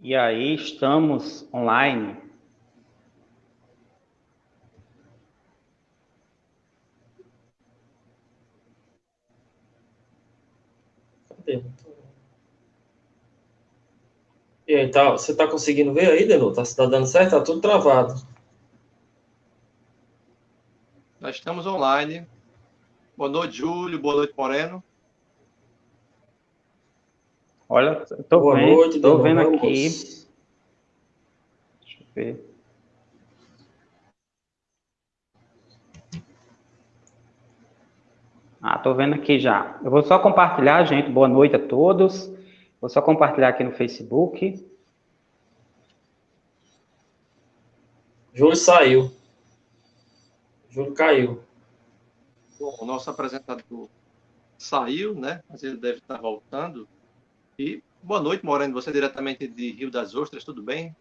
E aí, estamos online. Cadê? E aí, você tá conseguindo ver aí, Denu? Tá dando certo? Tá tudo travado. Nós estamos online. Boa noite, Júlio. Boa noite, Moreno. Olha, Boa noite, tô Denu. vendo aqui. Vamos. Deixa eu ver. Tô vendo aqui já. Eu vou só compartilhar, gente. Boa noite a todos. Vou só compartilhar aqui no Facebook. Júlio saiu. Júlio caiu. Bom, o nosso apresentador saiu, né? Mas ele deve estar voltando. E boa noite, Moreno. Você é diretamente de Rio das Ostras, tudo bem?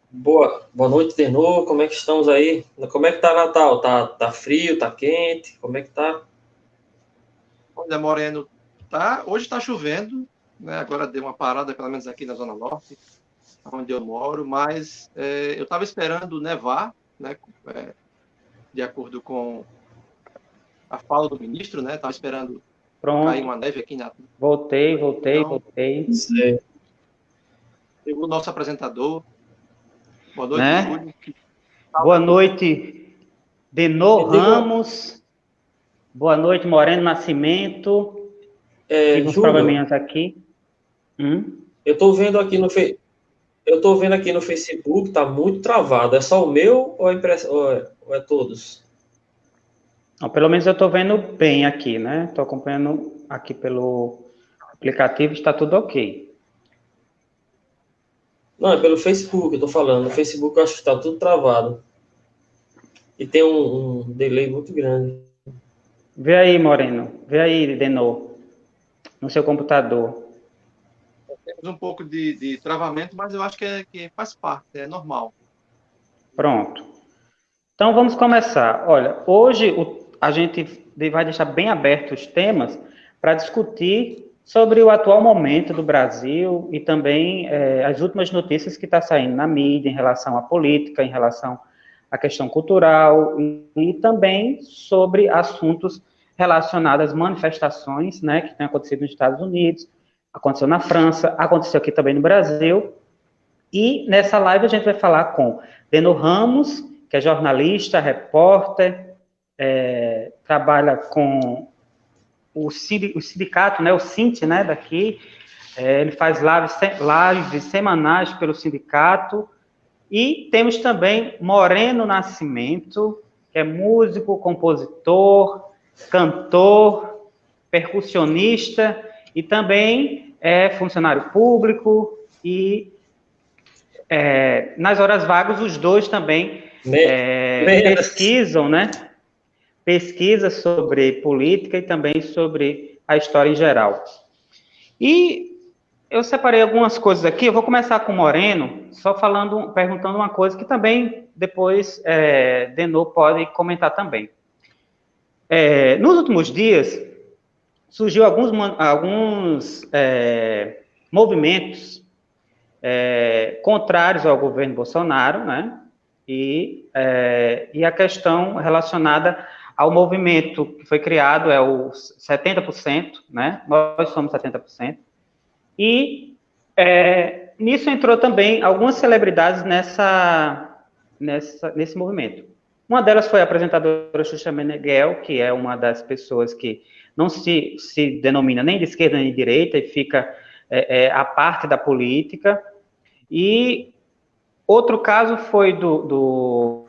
Boa noite, Denu. Como é que estamos aí? Como é que tá Natal? Tá frio? Tá quente? Como é que tá? Olha, Moreno, hoje está chovendo, né? Agora deu uma parada, pelo menos aqui na Zona Norte, onde eu moro, mas eu estava esperando nevar, né? De acordo com a fala do ministro, né? Estava esperando cair Pronto. uma neve aqui na. Voltei. Então, Certo. o nosso apresentador. Boa noite, Né? Júlio. Que Boa tal? noite, Denô Me diga, Ramos. Boa noite, Moreno Nascimento. Tive uns Júlio, probleminhas aqui. eu tô vendo aqui no eu tô vendo aqui no Facebook, tá muito travado. É só o meu ou ou é todos? Não, pelo menos eu estou vendo bem aqui, né? Estou acompanhando aqui pelo aplicativo, está tudo ok. Não, é pelo Facebook, eu tô falando. No Facebook eu acho que tá tudo travado. E tem um delay muito grande. Vê aí, Moreno. Vê aí, Denô, no seu computador. Temos um pouco de travamento, mas eu acho que faz parte, é normal. Pronto. Então vamos começar. Olha, hoje a gente vai deixar bem abertos os temas para discutir sobre o atual momento do Brasil e também as últimas notícias que está saindo na mídia em relação à política, em relação à questão cultural e também sobre assuntos relacionados às manifestações, né, que têm acontecido nos Estados Unidos, aconteceu na França, aconteceu aqui também no Brasil. E nessa live a gente vai falar com Deno Ramos, que é jornalista, repórter, trabalha com o sindicato, né, o Sint, né, daqui. Ele faz lives semanais pelo sindicato. E temos também Moreno Nascimento, que é músico, compositor, cantor, percussionista e também é funcionário público e nas horas vagas, os dois também pesquisam, né? Pesquisa sobre política e também sobre a história em geral. E eu separei algumas coisas aqui. Eu vou começar com o Moreno, só perguntando uma coisa que também depois Denô pode comentar também. Nos últimos dias surgiu alguns movimentos contrários ao governo Bolsonaro, né? E a questão relacionada ao movimento que foi criado é o 70%, né? Nós somos 70%. E nisso entrou também algumas celebridades nesse movimento. Uma delas foi a apresentadora Xuxa Meneghel, que é uma das pessoas que não se denomina nem de esquerda nem de direita e fica à parte da política. E outro caso foi do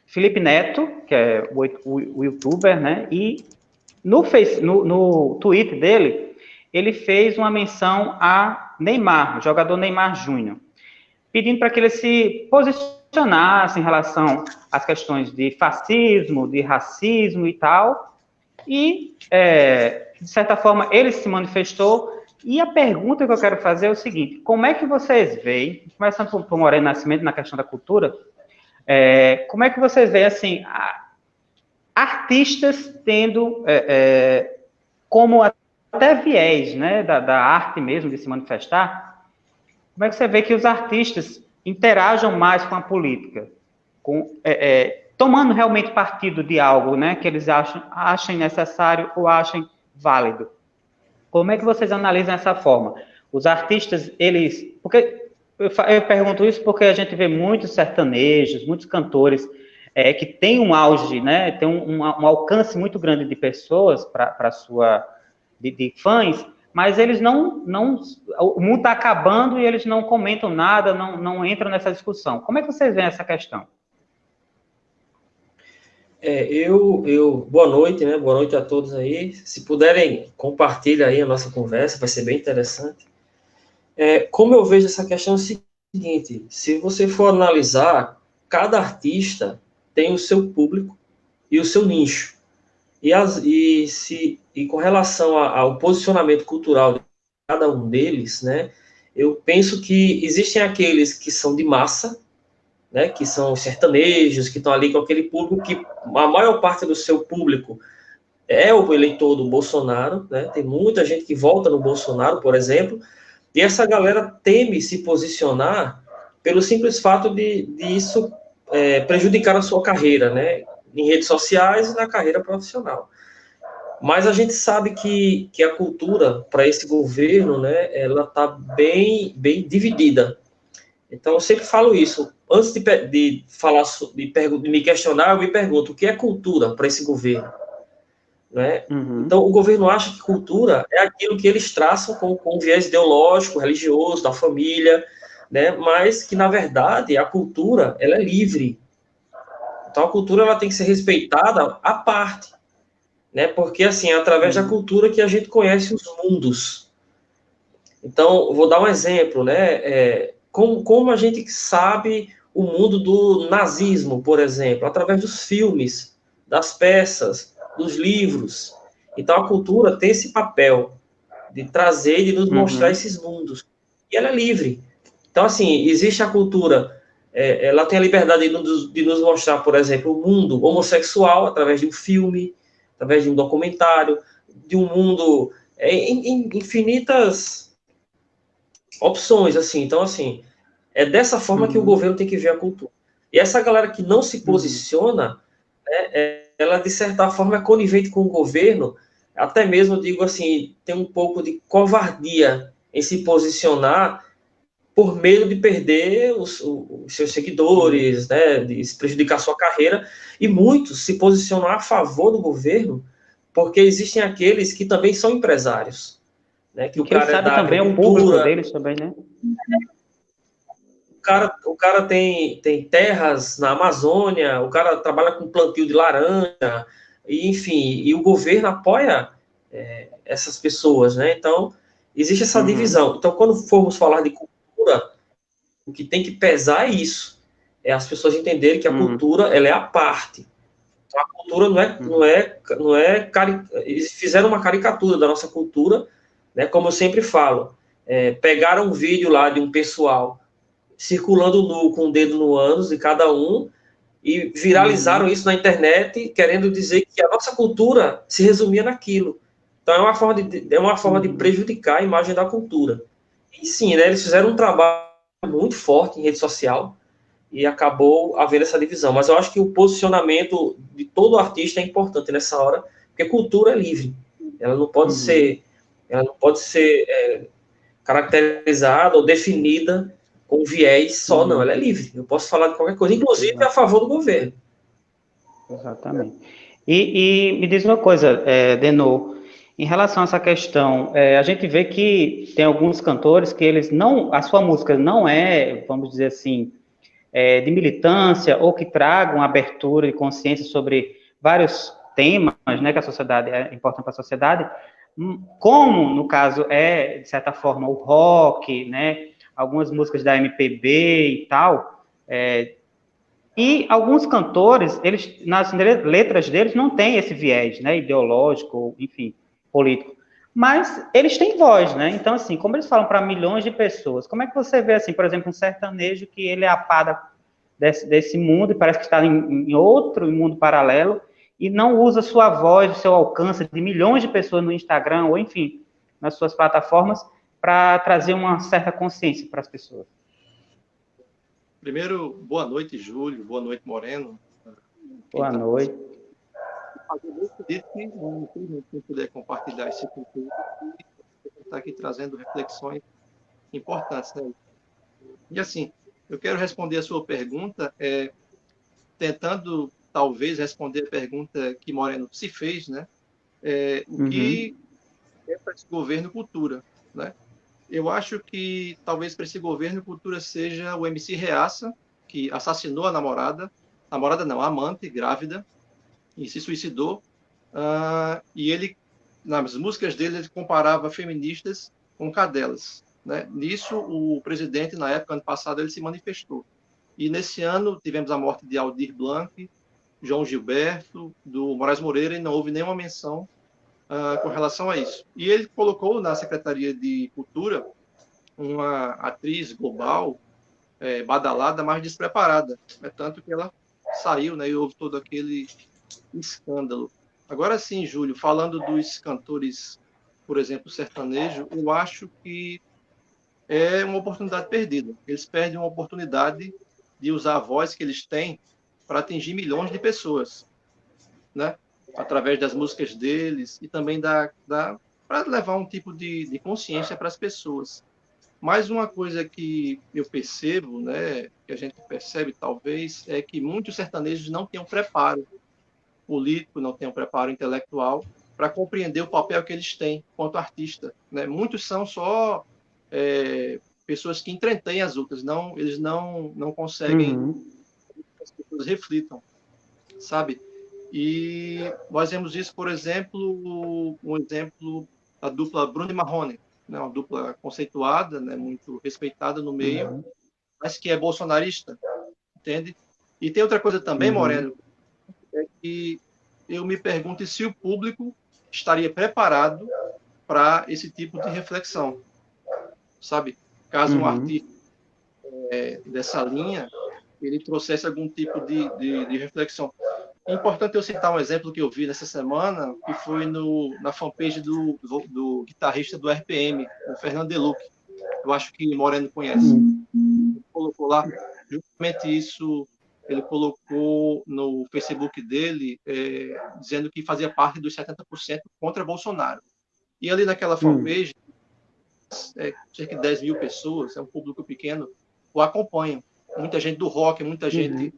Felipe Neto, que é o youtuber, né? E no Twitter dele, ele fez uma menção a Neymar, o jogador Neymar Júnior, pedindo para que ele se posicionasse em relação às questões de fascismo, de racismo e tal. E, de certa forma, ele se manifestou. E a pergunta que eu quero fazer é o seguinte: como é que vocês veem, começando por Moreno Nascimento na questão da cultura, como é que vocês veem assim, artistas tendo como até viés, né, da arte mesmo de se manifestar, como é que você vê que os artistas interajam mais com a política, tomando realmente partido de algo, né, que eles achem necessário ou achem válido? Como é que vocês analisam essa forma? Os artistas, eles... Porque eu pergunto isso porque a gente vê muitos sertanejos, muitos cantores que têm um auge, né, tem um alcance muito grande de pessoas para sua... De fãs, mas eles não o mundo está acabando e eles não comentam nada, não entram nessa discussão. Como é que vocês veem essa questão? Boa noite, né? Boa noite a todos aí. Se puderem, compartilhar aí a nossa conversa, vai ser bem interessante. Como eu vejo essa questão é o seguinte, se você for analisar, cada artista tem o seu público e o seu nicho. E com relação ao posicionamento cultural de cada um deles, né, eu penso que existem aqueles que são de massa, né, que são sertanejos, que estão ali com aquele público que a maior parte do seu público é o eleitor do Bolsonaro, né, tem muita gente que vota no Bolsonaro, por exemplo, e essa galera teme se posicionar pelo simples fato de isso prejudicar a sua carreira, né, em redes sociais e na carreira profissional. Mas a gente sabe que a cultura para esse governo, né, ela está bem dividida. Então, eu sempre falo isso. Antes de falar, de me questionar, eu me pergunto, o que é cultura para esse governo? Né? Uhum. Então, o governo acha que cultura é aquilo que eles traçam com um viés ideológico, religioso, da família, né? Mas que, na verdade, a cultura ela é livre. Então, a cultura ela tem que ser respeitada à parte. Né? Porque, assim, é através da cultura que a gente conhece os mundos. Então, vou dar um exemplo, né? Como a gente sabe o mundo do nazismo, por exemplo, através dos filmes, das peças, dos livros. Então, a cultura tem esse papel de trazer e de nos mostrar esses mundos. E ela é livre. Então, assim, existe a cultura, ela tem a liberdade de nos mostrar, por exemplo, o mundo homossexual através de um filme, através de um documentário, de um mundo em infinitas opções, assim. Então, assim, é dessa forma que o governo tem que ver a cultura. E essa galera que não se posiciona, né, ela, de certa forma, é conivente com o governo, até mesmo, digo assim, tem um pouco de covardia em se posicionar por medo de perder os seus seguidores, né, de se prejudicar a sua carreira, e muitos se posicionam a favor do governo, porque existem aqueles que também são empresários. Né, que o cara sabe também o público deles também, né? O cara tem terras na Amazônia, o cara trabalha com plantio de laranja, e, enfim, e o governo apoia essas pessoas, né? Então, existe essa divisão. Então, quando formos falar de cultura, o que tem que pesar é isso. É as pessoas entenderem que a cultura, ela é a parte. Então, a cultura não é eles fizeram uma caricatura da nossa cultura, né? Como eu sempre falo, pegaram um vídeo lá de um pessoal circulando nu, com o dedo no ânus de cada um, e viralizaram isso na internet, querendo dizer que a nossa cultura se resumia naquilo. Então, é uma forma de prejudicar a imagem da cultura. E sim, né, eles fizeram um trabalho muito forte em rede social, e acabou havendo essa divisão. Mas eu acho que o posicionamento de todo artista é importante nessa hora, porque cultura é livre. Ela não pode ser caracterizada ou definida com viés só, não. Ela é livre. Eu posso falar de qualquer coisa, inclusive a favor do governo. Exatamente. E me diz uma coisa, Denô, em relação a essa questão, a gente vê que tem alguns cantores que eles não, a sua música não é, vamos dizer assim, de militância, ou que tragam abertura de consciência sobre vários temas, né, que a sociedade é importante para a sociedade, como, no caso, de certa forma, o rock, né, algumas músicas da MPB e tal, e alguns cantores, eles, nas letras deles, não têm esse viés, né, ideológico, enfim, político, mas eles têm voz, né, então, assim, como eles falam para milhões de pessoas, como é que você vê, assim, por exemplo, um sertanejo que ele é a pá desse mundo, e parece que está em outro mundo paralelo, e não usa sua voz, o seu alcance de milhões de pessoas no Instagram, ou enfim, nas suas plataformas, para trazer uma certa consciência para as pessoas? Primeiro, boa noite, Júlio. Boa noite, Moreno. Boa noite. Quem puder compartilhar esse conteúdo, está aqui trazendo reflexões importantes, né? E assim, eu quero responder a sua pergunta, tentando talvez responder a pergunta que Moreno se fez, né? O que é para esse governo cultura, né? Eu acho que talvez para esse governo cultura seja o MC Reaça, que assassinou a namorada não, a amante, grávida, e se suicidou. E ele, nas músicas dele, ele comparava feministas com cadelas, né? Nisso, o presidente, na época, ano passado, ele se manifestou. E nesse ano, tivemos a morte de Aldir Blanc, João Gilberto, do Moraes Moreira, e não houve nenhuma menção com relação a isso. E ele colocou na Secretaria de Cultura uma atriz global, badalada, mas despreparada. É tanto que ela saiu, né, e houve todo aquele escândalo. Agora sim, Júlio, falando dos cantores, por exemplo, sertanejo, eu acho que é uma oportunidade perdida. Eles perdem uma oportunidade de usar a voz que eles têm para atingir milhões de pessoas, né? Através das músicas deles e também para levar um tipo de consciência para as pessoas. Mais uma coisa que eu percebo, né, que a gente percebe talvez, é que muitos sertanejos não têm um preparo político, não têm um preparo intelectual para compreender o papel que eles têm quanto artista, né? Muitos são só pessoas que entretêm as outras, eles não conseguem que as pessoas reflitam, sabe? E nós vemos isso, por exemplo, um exemplo da dupla Bruno e Marrone, né? Uma dupla conceituada, né? Muito respeitada no meio, mas que é bolsonarista, entende? E tem outra coisa também, Moreno, é que eu me pergunto se o público estaria preparado para esse tipo de reflexão, sabe? Caso um artista dessa linha, ele trouxesse algum tipo de reflexão. É importante eu citar um exemplo que eu vi nessa semana, que foi na fanpage do guitarrista do RPM, o Fernando Deluc. Eu acho que Moreno conhece. Ele colocou lá justamente isso. Ele colocou no Facebook dele, dizendo que fazia parte dos 70% contra Bolsonaro. E ali naquela fanpage, cerca de 10 mil pessoas, é um público pequeno, o acompanham. Muita gente do rock, muita gente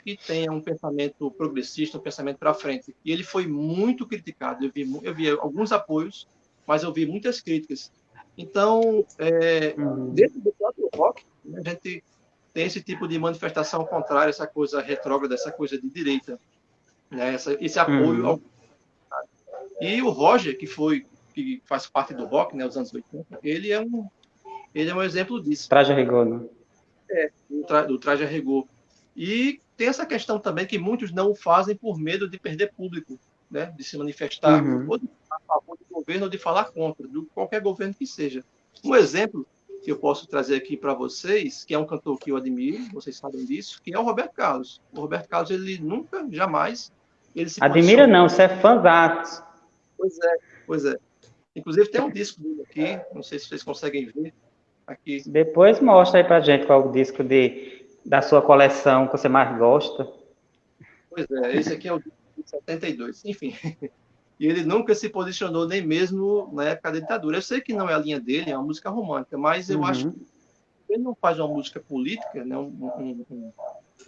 que tenha um pensamento progressista, um pensamento para frente. E ele foi muito criticado. Eu vi alguns apoios, mas eu vi muitas críticas. Então, dentro do próprio rock, né, a gente tem esse tipo de manifestação contrária, essa coisa retrógrada, essa coisa de direita, né, esse apoio ao... E o Roger, que faz parte do rock, né, dos anos 80, ele é um exemplo disso. Traje a rigor, né? Do traje a rigor. E tem essa questão também que muitos não o fazem por medo de perder público, né, de se manifestar ou de falar a favor do governo ou de falar contra, de qualquer governo que seja. Um exemplo que eu posso trazer aqui para vocês, que é um cantor que eu admiro, vocês sabem disso, que é o Roberto Carlos. O Roberto Carlos, ele nunca, jamais, ele se admira não, você é fãzaço. Pois é. Inclusive tem um disco dele aqui, não sei se vocês conseguem ver aqui. Depois mostra aí pra gente qual é o disco da sua coleção que você mais gosta. Pois é, esse aqui é o disco de 72, enfim. E ele nunca se posicionou nem mesmo na época da ditadura. Eu sei que não é a linha dele, é uma música romântica, mas eu acho que ele não faz uma música política, né,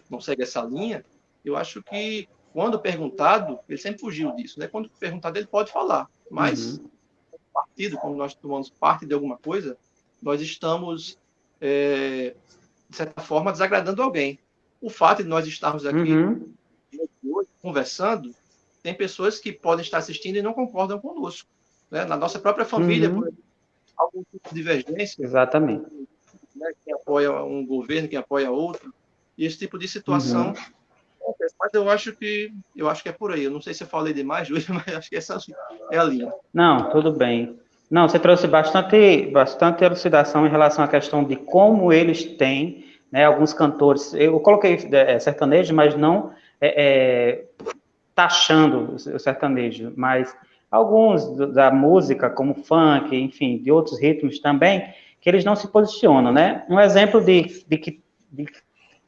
não segue essa linha. Eu acho que, quando perguntado, ele sempre fugiu disso, né? Quando perguntado, ele pode falar, mas partido, quando nós tomamos parte de alguma coisa, nós estamos, de certa forma, desagradando alguém. O fato de nós estarmos aqui hoje, conversando, tem pessoas que podem estar assistindo e não concordam conosco, né? Na nossa própria família, por exemplo, algum tipo de divergência. Exatamente. Né? Quem apoia um governo, quem apoia outro, e esse tipo de situação acontece. Mas eu acho que é por aí. Eu não sei se eu falei demais, Júlio, mas acho que essa é a linha. Não, tudo bem. Não, você trouxe bastante elucidação em relação à questão de como eles têm, né, alguns cantores. Eu coloquei sertanejo, mas não taxando o sertanejo, mas alguns da música, como funk, enfim, de outros ritmos também, que eles não se posicionam, né? Um exemplo de que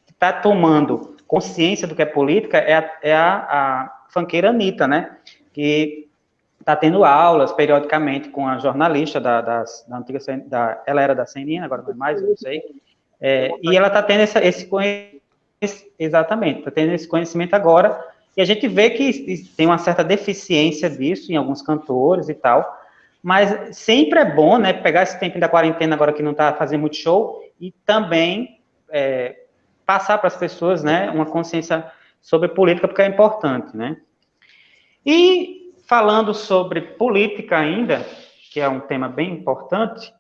está tomando consciência do que é política a funkeira Anitta, né? Que está tendo aulas periodicamente com a jornalista da antiga, ela era da CNN, agora não é mais, eu não sei, e ela está tendo esse conhecimento, exatamente, está tendo esse conhecimento agora, e a gente vê que tem uma certa deficiência disso em alguns cantores e tal, mas sempre é bom, né, pegar esse tempo da quarentena agora que não está fazendo muito show, e também passar para as pessoas, né, uma consciência sobre política, porque é importante, né. E falando sobre política ainda, que é um tema bem importante,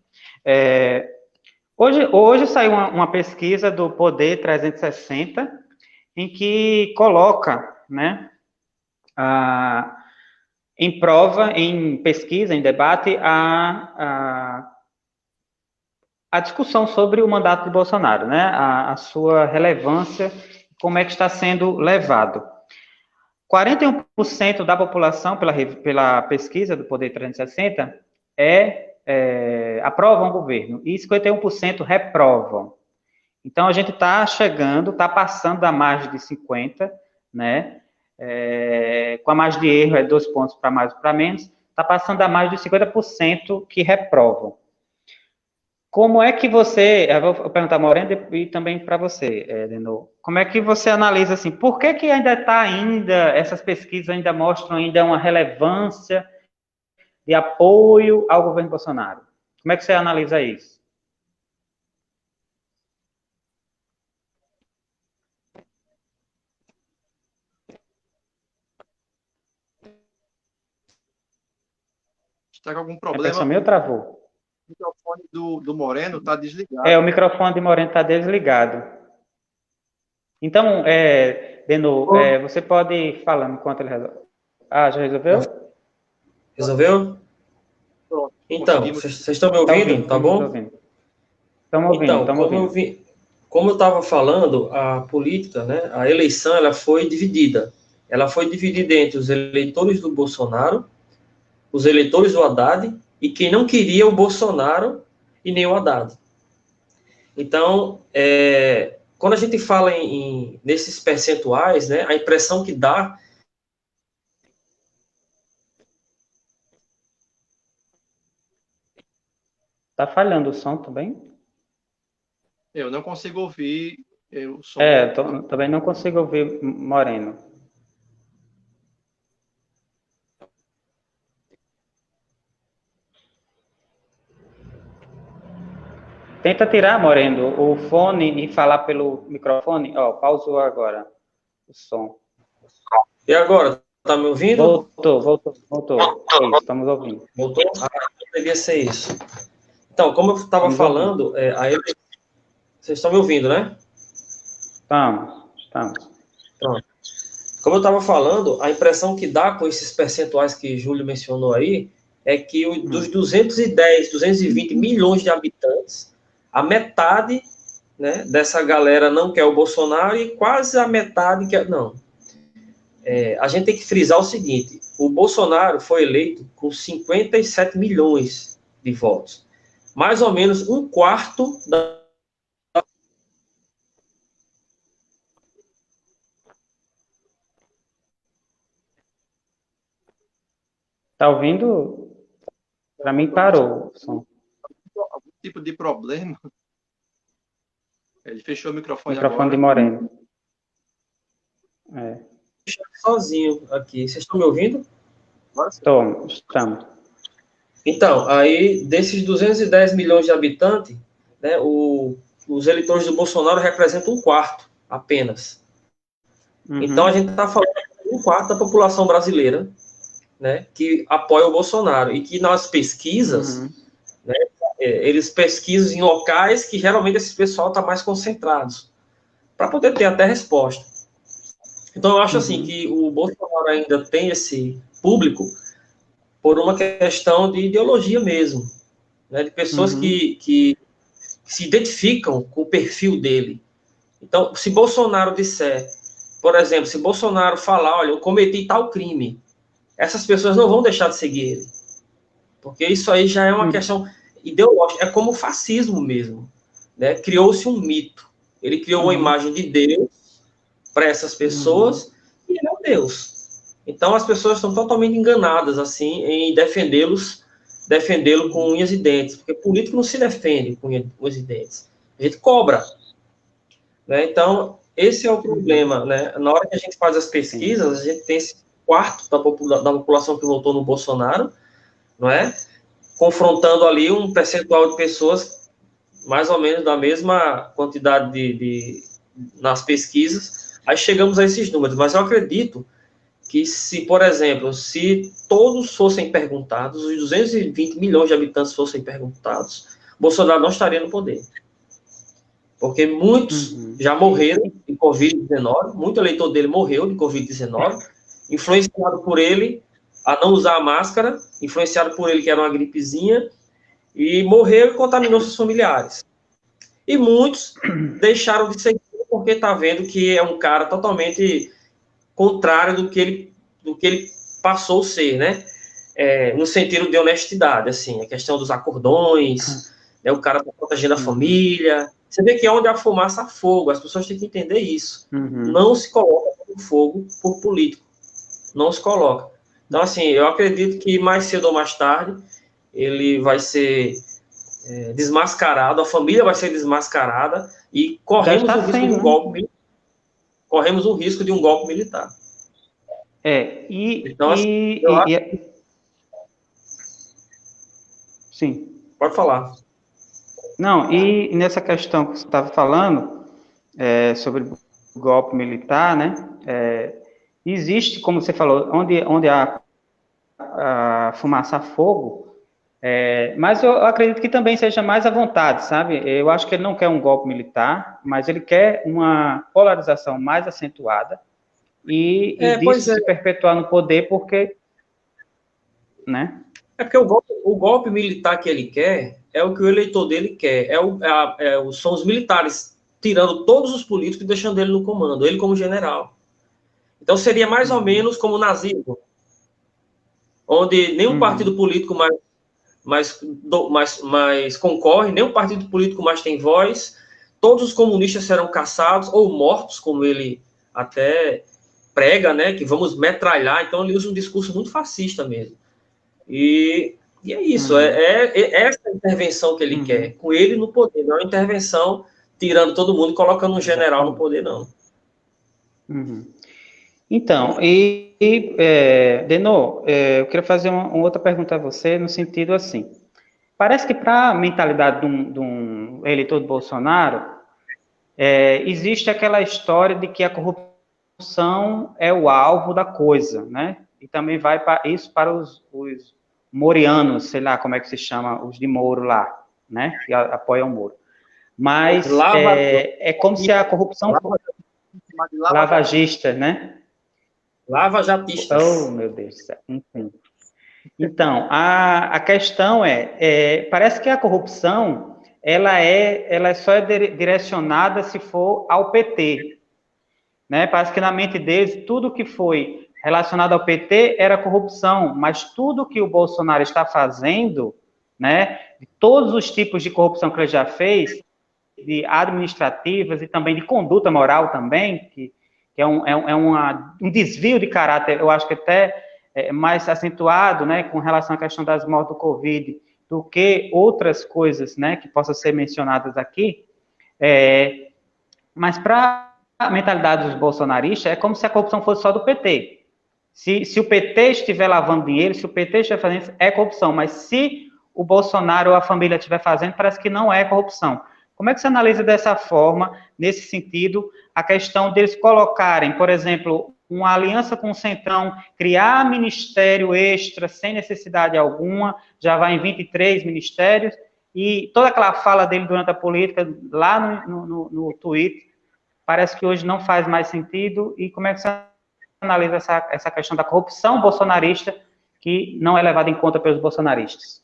hoje saiu uma pesquisa do Poder 360, em que coloca, né, em prova, em pesquisa, em debate, a discussão sobre o mandato de Bolsonaro, né, a sua relevância, como é que está sendo levado. 41% da população, pela pesquisa do Poder 360, aprovam o governo, e 51% reprovam. Então, a gente está chegando, está passando da margem de 50%, né? Com a margem de erro, 2 pontos para mais ou para menos, está passando da margem de 50% que reprovam. Como é que você, eu vou perguntar a Morena e também para você, Denô, como é que você analisa, assim, por que ainda está essas pesquisas ainda mostram ainda uma relevância de apoio ao governo Bolsonaro? Como é que você analisa isso? Está com algum A problema? pessoa meio travou. O microfone do Moreno está desligado. O microfone de Moreno está desligado. Então, Denô, você pode ir falando enquanto ele resolve. Ah, já resolveu? Resolveu? Pronto. Então, vocês estão me ouvindo? Tá bom? Estamos ouvindo, então, estamos ouvindo. Como eu estava falando, a política, né, a eleição, ela foi dividida. Ela foi dividida entre os eleitores do Bolsonaro, os eleitores do Haddad, e quem não queria o Bolsonaro e nem o Haddad. Então, quando a gente fala nesses percentuais, né, a impressão que dá... Está falhando o som também? Eu não consigo ouvir o som. Também não consigo ouvir Moreno. Tenta tirar, Moreno, o fone e falar pelo microfone. Pausou agora o som. E agora? Tá me ouvindo? Voltou. Isso, estamos ouvindo. Voltou? Deveria ser isso. Então, como eu estava falando, vocês estão me ouvindo, né? Estamos. Pronto. Como eu estava falando, a impressão que dá com esses percentuais que Júlio mencionou aí é que dos 220 milhões de habitantes, a metade, né, dessa galera não quer o Bolsonaro e quase a metade quer... Não. A gente tem que frisar o seguinte, o Bolsonaro foi eleito com 57 milhões de votos. Mais ou menos um quarto da... Tá ouvindo? Para mim parou o som. Algum tipo de problema? Ele fechou o microfone de agora. Moreno. Sozinho aqui. Vocês estão me ouvindo? Estamos. Então, aí, desses 210 milhões de habitantes, né, os eleitores do Bolsonaro representam um quarto apenas. Uhum. Então, a gente está falando de um quarto da população brasileira, né, que apoia o Bolsonaro. E que nas pesquisas, né, eles pesquisam em locais que geralmente esse pessoal está mais concentrados, para poder ter até resposta. Então, eu acho assim que o Bolsonaro ainda tem esse público por uma questão de ideologia mesmo, né, de pessoas que se identificam com o perfil dele. Então, se Bolsonaro disser, por exemplo, se Bolsonaro falar, olha, eu cometi tal crime, essas pessoas não vão deixar de seguir ele. Porque isso aí já é uma questão ideológica, é como o fascismo mesmo, né? Criou-se um mito. Ele criou uma imagem de Deus para essas pessoas e ele é um Deus. Então as pessoas estão totalmente enganadas assim em defendê-lo com unhas e dentes, porque político não se defende com unhas e dentes. A gente cobra, né? Então esse é o problema, né? Na hora que a gente faz as pesquisas, a gente tem esse quarto da população que votou no Bolsonaro, não é? Confrontando ali um percentual de pessoas mais ou menos da mesma quantidade nas pesquisas, aí chegamos a esses números. Mas eu acredito que se, por exemplo, se todos fossem perguntados, os 220 milhões de habitantes fossem perguntados, Bolsonaro não estaria no poder. Porque muitos já morreram de Covid-19, muito eleitor dele morreu de Covid-19, influenciado por ele a não usar a máscara, influenciado por ele que era uma gripezinha, e morreu e contaminou seus familiares. E muitos deixaram de seguir porque está vendo que é um cara totalmente contrário do que ele passou a ser, né? No sentido de honestidade, assim, a questão dos acordões, né? O cara está protegendo a família. Você vê que é onde há fumaça há fogo, as pessoas têm que entender isso. Não se coloca no fogo por político. Não se coloca. Então, assim, eu acredito que mais cedo ou mais tarde ele vai ser desmascarado, a família vai ser desmascarada e corremos o risco de um golpe, corremos o risco de um golpe militar. Então, assim, sim. Pode falar. Não, e nessa questão que você estava falando, sobre o golpe militar, né? Existe, como você falou, onde há a fumaça a fogo, mas eu acredito que também seja mais à vontade, sabe? Eu acho que ele não quer um golpe militar, mas ele quer uma polarização mais acentuada e disso se perpetuar no poder, porque, né? É porque o golpe militar que ele quer é o que o eleitor dele quer, são os militares tirando todos os políticos e deixando ele no comando, ele como general. Então seria mais ou menos como o nazismo, onde nenhum partido político mais concorre, nenhum partido político mais tem voz, todos os comunistas serão caçados ou mortos, como ele até prega, né, que vamos metralhar. Então ele usa um discurso muito fascista mesmo. E é isso, é essa intervenção que ele quer, com ele no poder, não é uma intervenção tirando todo mundo e colocando um general no poder, não. Então, Denô, eu queria fazer uma outra pergunta a você, no sentido assim, parece que para a mentalidade de um eleitor do Bolsonaro, existe aquela história de que a corrupção é o alvo da coisa, né? E também vai isso para os morianos, sei lá como é que se chama, os de Moro lá, né? Que apoiam o Moro. Mas é como se a corrupção fosse lavagista, né? Lava-jatistas. Oh, meu Deus do céu. Enfim. Então, a questão parece que a corrupção, ela só é direcionada se for ao PT, né? Parece que na mente deles, tudo que foi relacionado ao PT era corrupção, mas tudo que o Bolsonaro está fazendo, né, de todos os tipos de corrupção que ele já fez, de administrativas e também de conduta moral também, que é um desvio de caráter, eu acho que até mais acentuado, né, com relação à questão das mortes do Covid, do que outras coisas, né, que possam ser mencionadas aqui. Mas para a mentalidade dos bolsonaristas, é como se a corrupção fosse só do PT. Se o PT estiver lavando dinheiro, se o PT estiver fazendo isso, é corrupção. Mas se o Bolsonaro ou a família estiver fazendo, parece que não é corrupção. Como é que você analisa dessa forma, nesse sentido, a questão deles colocarem, por exemplo, uma aliança com o Centrão, criar ministério extra sem necessidade alguma, já vai em 23 ministérios, e toda aquela fala dele durante a política, lá no Twitter, parece que hoje não faz mais sentido. E como é que você analisa essa questão da corrupção bolsonarista que não é levada em conta pelos bolsonaristas?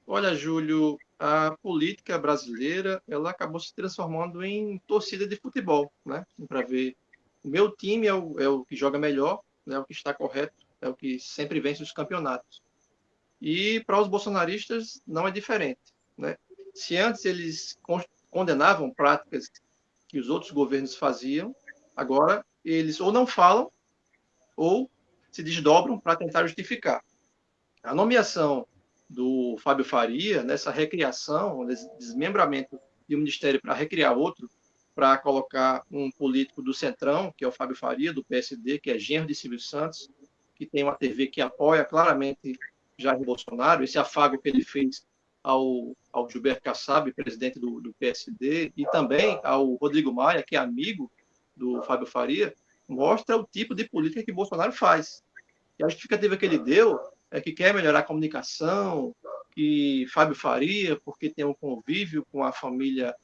Olha, Júlio, a política brasileira, ela acabou se transformando em torcida de futebol, né? Para ver, o meu time é o que joga melhor, né? O que está correto, é o que sempre vence os campeonatos. E para os bolsonaristas não é diferente, né? Se antes eles condenavam práticas que os outros governos faziam, agora eles ou não falam ou se desdobram para tentar justificar. A nomeação do Fábio Faria, nessa recriação, nesse desmembramento de um ministério para recriar outro, para colocar um político do Centrão, que é o Fábio Faria, do PSD, que é genro de Silvio Santos, que tem uma TV que apoia claramente Jair Bolsonaro, esse afago que ele fez ao Gilberto Kassab, presidente do PSD, e também ao Rodrigo Maia, que é amigo do Fábio Faria, mostra o tipo de política que Bolsonaro faz. E a justificativa que ele deu é que quer melhorar a comunicação, que Fábio Faria, porque tem um convívio com a família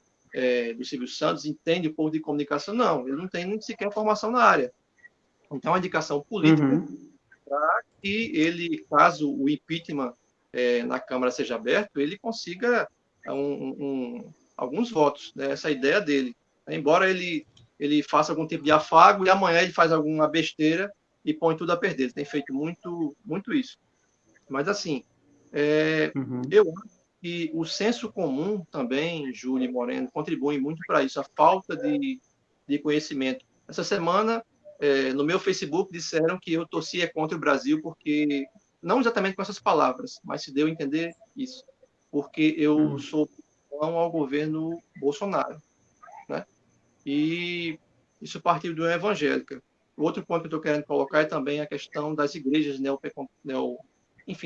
do Silvio Santos, entende um pouco de comunicação. Não, ele não tem nem sequer formação na área. Então, a indicação política para que ele, caso o impeachment na Câmara seja aberto, ele consiga alguns votos, né? Essa é a ideia dele. Embora ele faça algum tipo de afago e amanhã ele faz alguma besteira e põe tudo a perder. Ele tem feito muito, muito isso. Mas, assim, eu acho que o senso comum também, Júlio e Moreno, contribui muito para isso, a falta de conhecimento. Essa semana, no meu Facebook, disseram que eu torcia contra o Brasil porque, não exatamente com essas palavras, mas se deu a entender isso, porque eu sou oposição ao governo Bolsonaro, né? E isso partiu de uma evangélica. O outro ponto que eu estou querendo colocar é também a questão das igrejas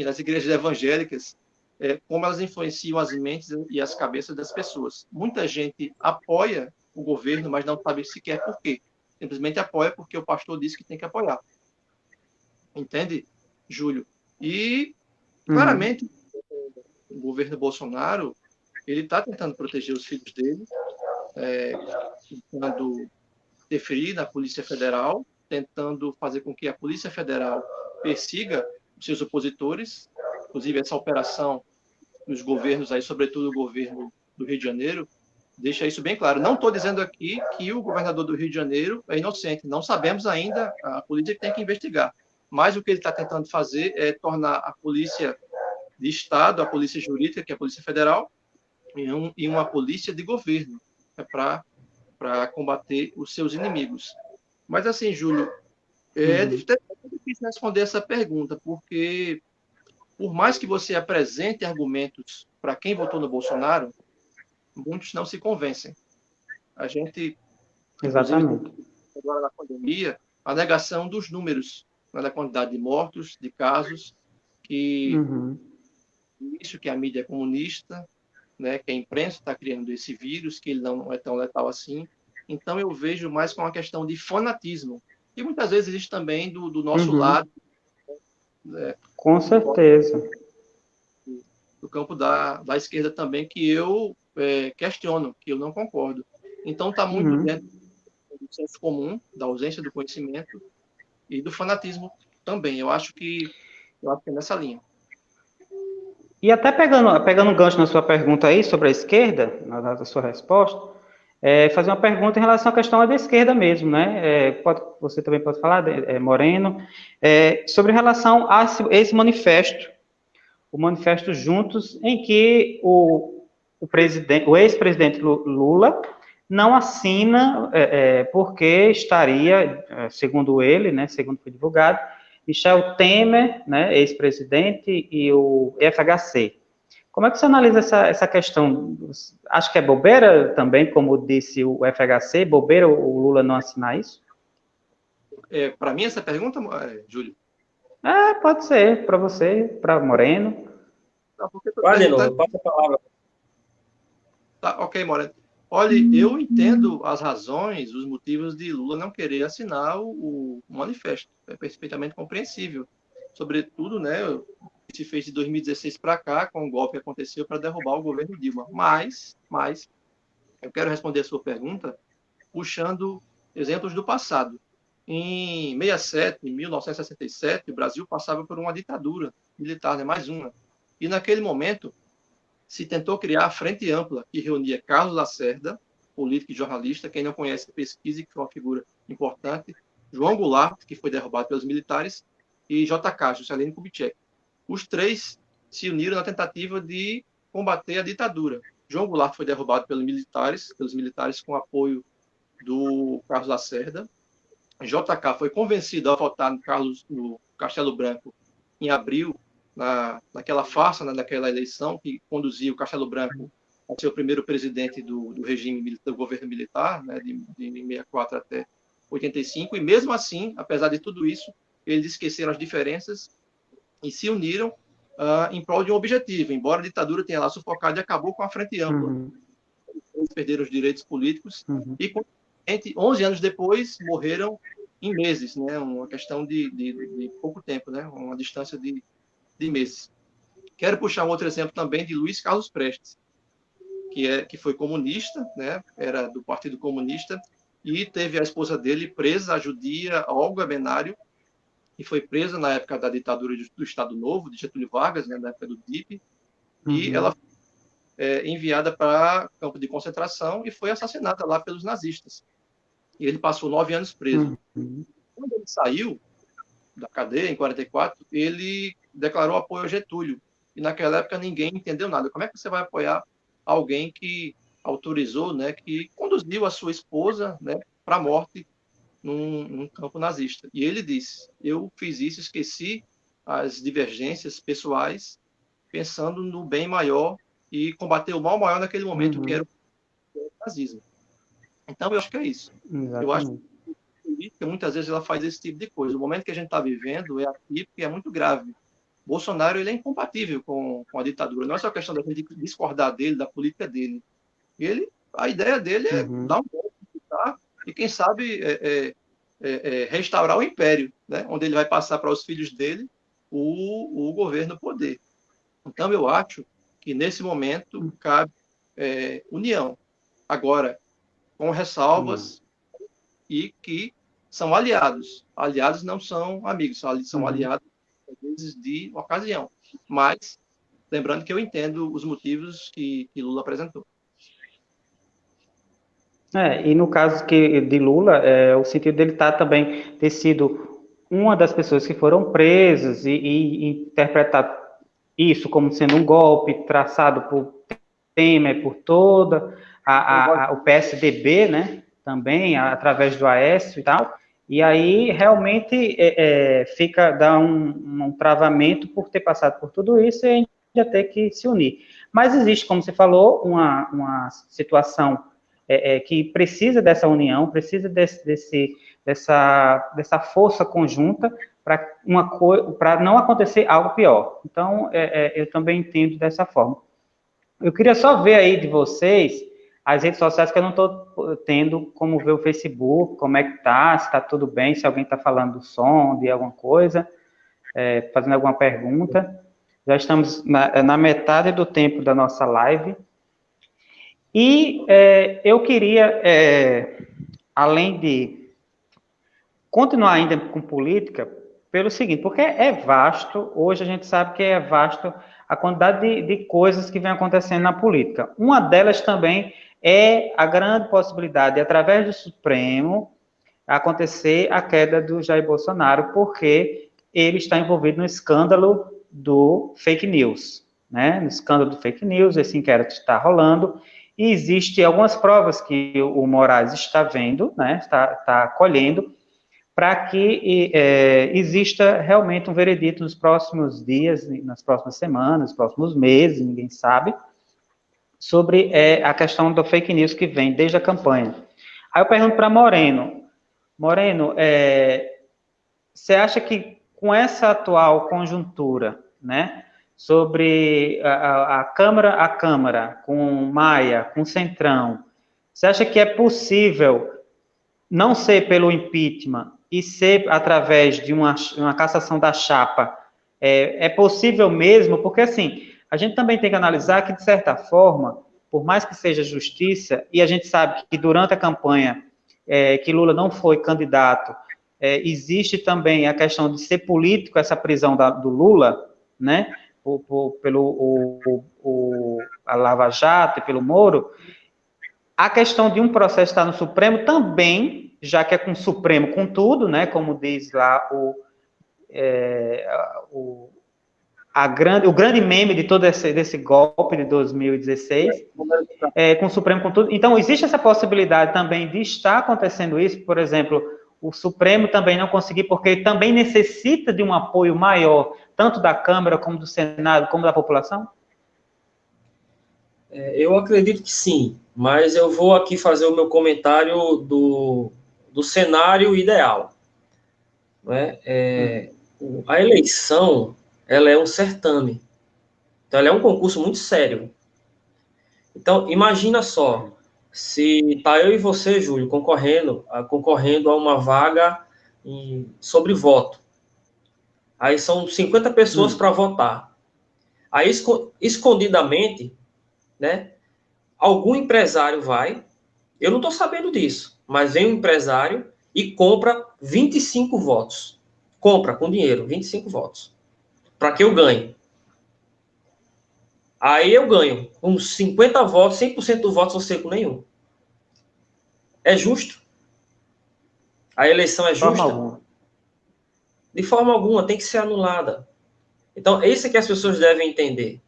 das igrejas evangélicas, como elas influenciam as mentes e as cabeças das pessoas. Muita gente apoia o governo, mas não sabe sequer por quê. Simplesmente apoia porque o pastor disse que tem que apoiar. Entende, Júlio? E, claramente, o governo Bolsonaro ele está tentando proteger os filhos dele, tentando interferir na Polícia Federal, tentando fazer com que a Polícia Federal persiga os seus opositores, inclusive essa operação dos governos, aí, sobretudo o governo do Rio de Janeiro, deixa isso bem claro. Não estou dizendo aqui que o governador do Rio de Janeiro é inocente, não sabemos ainda, a polícia tem que investigar. Mas o que ele está tentando fazer é tornar a polícia de Estado, a polícia jurídica, que é a Polícia Federal, em uma polícia de governo, para combater os seus inimigos. Mas assim, Júlio, é difícil responder essa pergunta, porque por mais que você apresente argumentos para quem votou no Bolsonaro, muitos não se convencem. A gente, Exatamente. Agora na pandemia, a negação dos números, né, da quantidade de mortos, de casos, que isso que a mídia é comunista, né, que a imprensa está criando esse vírus, que ele não é tão letal assim. Então, eu vejo mais como uma questão de fanatismo. E muitas vezes existe também do nosso lado. Né, com certeza. Do campo da esquerda também, que eu questiono, que eu não concordo. Então, está muito dentro do senso comum, da ausência do conhecimento e do fanatismo também. Eu acho que é nessa linha. E até pegando um gancho na sua pergunta aí sobre a esquerda, na sua resposta, fazer uma pergunta em relação à questão da esquerda mesmo, né? Você também pode falar, Moreno, sobre relação a esse manifesto, o manifesto Juntos, em que o ex-presidente Lula não assina porque estaria, segundo ele, né, segundo foi divulgado, Michel Temer, né, ex-presidente, e o FHC. Como é que você analisa essa questão? Acho que é bobeira também, como disse o FHC, bobeira o Lula não assinar isso? Para mim, essa pergunta, Júlio? Pode ser, para você, para Moreno. Vai, não, passa a palavra. Tá, ok, Moreno. Olha, eu entendo as razões, os motivos de Lula não querer assinar o manifesto. É perfeitamente compreensível. Sobretudo, né, que se fez de 2016 para cá, com o golpe que aconteceu para derrubar o governo Dilma. Mas, eu quero responder a sua pergunta puxando exemplos do passado. Em 1967, o Brasil passava por uma ditadura militar, né, mais uma. E naquele momento, se tentou criar a Frente Ampla, que reunia Carlos Lacerda, político e jornalista, quem não conhece, pesquise, que foi uma figura importante, João Goulart, que foi derrubado pelos militares, e JK, Juscelino Kubitschek. Os três se uniram na tentativa de combater a ditadura. João Goulart foi derrubado pelos militares com apoio do Carlos Lacerda. JK foi convencido a votar no Castelo Branco em abril, naquela farsa, naquela eleição que conduziu o Castelo Branco a ser o primeiro presidente do regime do governo militar, né, de 64 até 85, e mesmo assim, apesar de tudo isso, eles esqueceram as diferenças e se uniram em prol de um objetivo, embora a ditadura tenha lá sufocado e acabou com a Frente Ampla. Eles perderam os direitos políticos e, 11 anos depois, morreram em meses, né? Uma questão de pouco tempo, né? Uma distância de meses. Quero puxar um outro exemplo também de Luiz Carlos Prestes, que foi comunista, né? Era do Partido Comunista, e teve a esposa dele presa, a judia Olga Benário, e foi presa na época da ditadura do Estado Novo, de Getúlio Vargas, né? Na época do DIP, e ela foi enviada para campo de concentração e foi assassinada lá pelos nazistas. E ele passou 9 anos preso. Quando ele saiu da cadeia, em 44, ele declarou apoio a Getúlio. E naquela época ninguém entendeu nada. Como é que você vai apoiar alguém que autorizou, né, que conduziu a sua esposa, né, para a morte num campo nazista? E ele disse, eu fiz isso, esqueci as divergências pessoais, pensando no bem maior e combater o mal maior naquele momento, que era o nazismo. Então, eu acho que é isso. Exatamente. Eu acho que a política, muitas vezes, ela faz esse tipo de coisa. O momento que a gente está vivendo é atípico e é muito grave. Bolsonaro, ele é incompatível com a ditadura. Não é só questão da gente discordar dele, da política dele. A ideia dele é dar um golpe, tá? E, quem sabe, restaurar o império, né? Onde ele vai passar para os filhos dele o governo, o poder. Então, eu acho que, nesse momento, cabe união. Agora, com ressalvas, e que são aliados. Aliados não são amigos, são aliados, às vezes, de ocasião. Mas, lembrando que eu entendo os motivos que Lula apresentou. E no caso de Lula, o sentido dele também ter sido uma das pessoas que foram presas e interpretar isso como sendo um golpe traçado por Temer, por toda o PSDB, né? Também, através do Aécio e tal, e aí realmente dá um travamento por ter passado por tudo isso e ainda ter que se unir. Mas existe, como você falou, uma situação que precisa dessa união, precisa dessa força conjunta para não acontecer algo pior. Então, eu também entendo dessa forma. Eu queria só ver aí de vocês as redes sociais, que eu não estou tendo como ver o Facebook, como é que tá, se está tudo bem, se alguém está falando do som, de alguma coisa, fazendo alguma pergunta. Já estamos na metade do tempo da nossa live. E eu queria, além de continuar ainda com política, pelo seguinte, porque é vasto, hoje a gente sabe que é vasto a quantidade de coisas que vem acontecendo na política. Uma delas também é a grande possibilidade de, através do Supremo, acontecer a queda do Jair Bolsonaro, porque ele está envolvido no escândalo do fake news, né? No escândalo do fake news, esse inquérito está rolando, e existem algumas provas que o Moraes está vendo, né? Está colhendo, para que exista realmente um veredito nos próximos dias, nas próximas semanas, nos próximos meses, ninguém sabe, sobre a questão do fake news que vem desde a campanha. Aí eu pergunto para Moreno, você acha que com essa atual conjuntura, né, sobre a Câmara, com Maia, com Centrão, você acha que é possível não ser pelo impeachment e ser através de uma cassação da chapa? É possível mesmo? Porque, assim, a gente também tem que analisar que, de certa forma, por mais que seja justiça, e a gente sabe que durante a campanha que Lula não foi candidato, existe também a questão de ser político essa prisão do Lula, né, a Lava Jato e pelo Moro. A questão de um processo estar no Supremo também, já que é com o Supremo com tudo, né, como diz lá o grande meme de todo desse golpe de 2016, com o Supremo com tudo. Então, existe essa possibilidade também de estar acontecendo isso, por exemplo, o Supremo também não conseguir, porque também necessita de um apoio maior, tanto da Câmara, como do Senado, como da população? Eu acredito que sim, mas eu vou aqui fazer o meu comentário do cenário ideal. Né? A eleição, ela é um certame. Então, ela é um concurso muito sério. Então, imagina só, se tá eu e você, Júlio, concorrendo a uma vaga sobre voto. Aí são 50 pessoas para votar. Aí, escondidamente, né, algum empresário vai, eu não estou sabendo disso, mas vem um empresário e compra 25 votos. Compra com dinheiro, 25 votos. Para que eu ganhe. Aí eu ganho uns 50 votos, 100% dos votos você com nenhum. É justo? A eleição é justa? De forma alguma, tem que ser anulada. Então, isso é que as pessoas devem entender.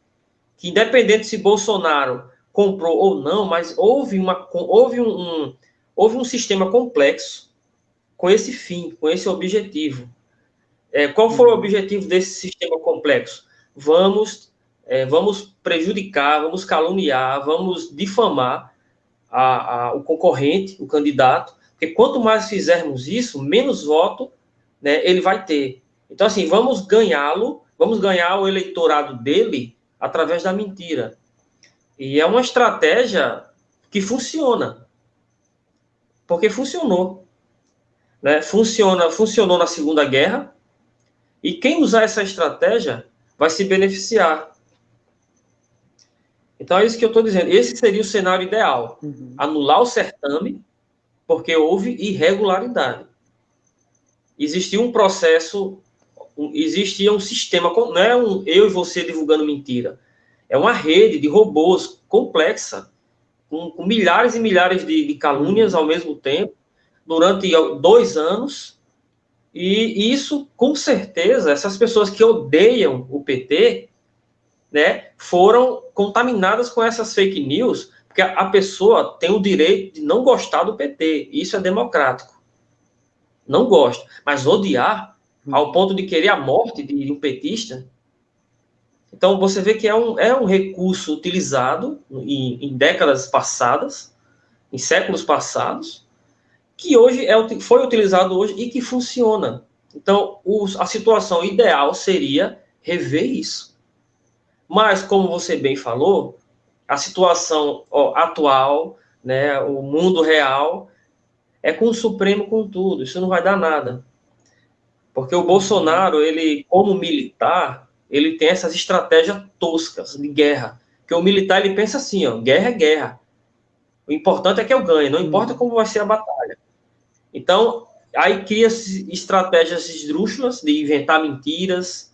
Que independente se Bolsonaro comprou ou não, mas houve um sistema complexo com esse fim, com esse objetivo. Qual foi o objetivo desse sistema complexo? Vamos prejudicar, vamos caluniar, vamos difamar o concorrente, o candidato, porque quanto mais fizermos isso, menos voto, né, ele vai ter. Então, assim, vamos ganhá-lo, vamos ganhar o eleitorado dele através da mentira. E é uma estratégia que funciona. Porque funcionou. Né? Funcionou na Segunda Guerra, e quem usar essa estratégia vai se beneficiar. Então, é isso que eu estou dizendo. Esse seria o cenário ideal. Anular o certame, porque houve irregularidade. Existia um processo, existia um sistema, não é eu e você divulgando mentira. É uma rede de robôs complexa, com milhares e milhares de calúnias ao mesmo tempo, durante 2 anos. E isso, com certeza, essas pessoas que odeiam o PT, né, foram contaminadas com essas fake news, porque a pessoa tem o direito de não gostar do PT. Isso é democrático. Não gosta. Mas odiar, ao ponto de querer a morte de um petista. Então, você vê que é um recurso utilizado em décadas passadas, em séculos passados, que hoje foi utilizado hoje e que funciona. Então, a situação ideal seria rever isso. Mas, como você bem falou, a situação atual, né, o mundo real, é com o Supremo com tudo. Isso não vai dar nada. Porque o Bolsonaro, ele, como militar, ele tem essas estratégias toscas de guerra. Porque o militar, ele pensa assim, guerra é guerra. O importante é que eu ganhe, não importa como vai ser a batalha. Então, aí cria-se estratégias esdrúxulas de inventar mentiras,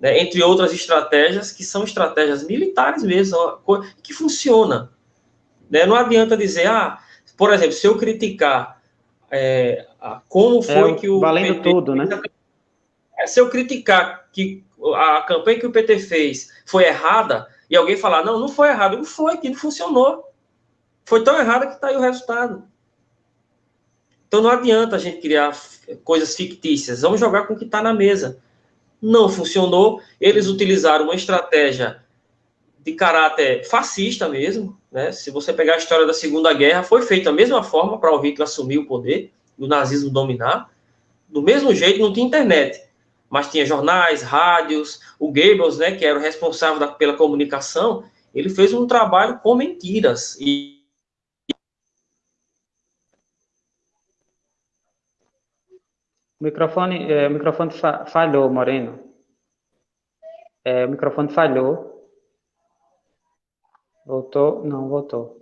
né, entre outras estratégias que são estratégias militares mesmo, que funciona. Né? Não adianta dizer, por exemplo, se eu criticar como foi que o valendo PT... tudo, né? Se eu criticar que a campanha que o PT fez foi errada, e alguém falar, não foi errado, não foi, que não funcionou. Foi tão errada que está aí o resultado. Então não adianta a gente criar coisas fictícias. Vamos jogar com o que está na mesa. Não funcionou. Eles utilizaram uma estratégia de caráter fascista mesmo. Né? Se você pegar a história da Segunda Guerra, foi feita da mesma forma para o Hitler assumir o poder, e o nazismo dominar. Do mesmo jeito, não tinha internet. Mas tinha jornais, rádios. O Goebbels, né, que era o responsável pela comunicação, ele fez um trabalho com mentiras. O microfone falhou, Moreno. O microfone falhou. Voltou? Não, voltou.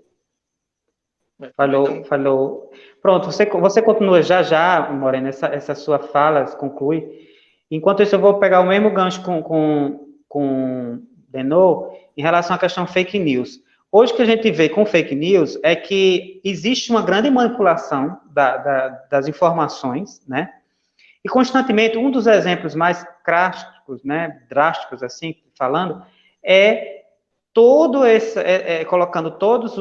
Falhou. Pronto, você continua já, Moreno, essa sua fala conclui. Enquanto isso, eu vou pegar o mesmo gancho com Denot em relação à questão fake news. Hoje, o que a gente vê com fake news é que existe uma grande manipulação das informações, né? E constantemente, um dos exemplos mais drásticos, né, drásticos assim, falando, é todo esse, colocando todas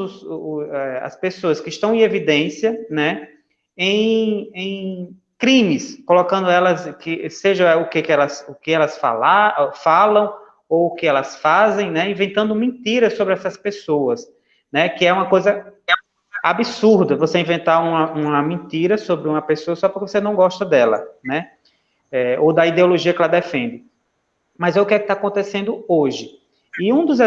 as pessoas que estão em evidência, né, em crimes, colocando elas, que seja o que elas falam ou o que elas fazem, né, inventando mentiras sobre essas pessoas, né, que é uma coisa absurda você inventar uma mentira sobre uma pessoa só porque você não gosta dela, né, ou da ideologia que ela defende. Mas é o que está acontecendo hoje. E um dos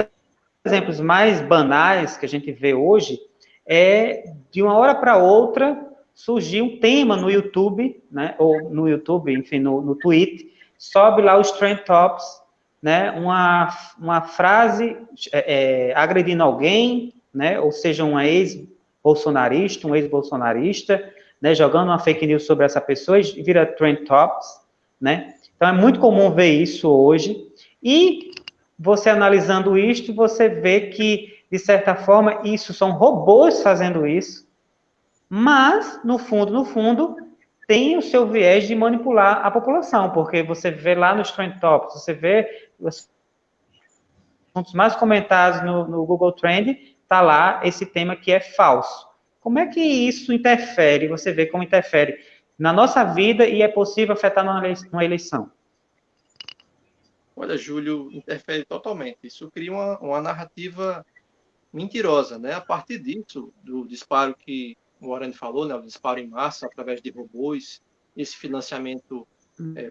exemplos mais banais que a gente vê hoje é, de uma hora para outra, surgir um tema no YouTube, né, ou no YouTube, enfim, no Twitter, sobe lá os Trend Tops, né, uma frase agredindo alguém, né, ou seja, um ex-bolsonarista, né, jogando uma fake news sobre essa pessoa e vira Trend Tops, né. Então, é muito comum ver isso hoje. E você analisando isto, você vê que, de certa forma, isso são robôs fazendo isso, mas, no fundo, tem o seu viés de manipular a população, porque você vê lá nos Trend Topics, você vê os assuntos mais comentados no Google Trend, está lá esse tema que é falso. Como é que isso interfere, você vê como interfere na nossa vida e é possível afetar numa eleição? Olha, Júlio, interfere totalmente. Isso cria uma narrativa mentirosa, né? A partir disso, do disparo que o Warren falou, né? O disparo em massa através de robôs, esse financiamento,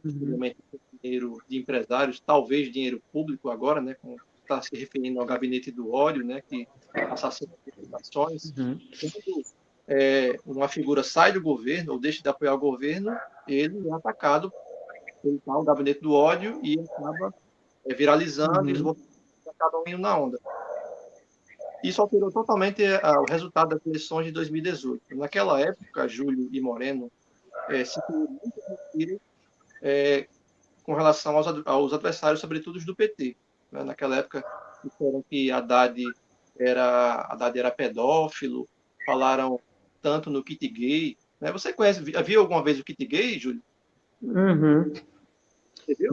possivelmente dinheiro de empresários, talvez dinheiro público agora, né? Está se referindo ao gabinete do ódio, né? Que assassina reputações. Quando uma figura sai do governo ou deixa de apoiar o governo, ele é atacado pelo gabinete do ódio e acaba viralizando e os bolsonaristas acabam indo na onda. Isso alterou totalmente o resultado das eleições de 2018. Naquela época, Júlio e Moreno se criou muito mentira com relação aos adversários, sobretudo os do PT. Né? Naquela época, disseram que Haddad era pedófilo, falaram tanto no kit gay. Né? Você viu alguma vez o kit gay, Júlio? Uhum.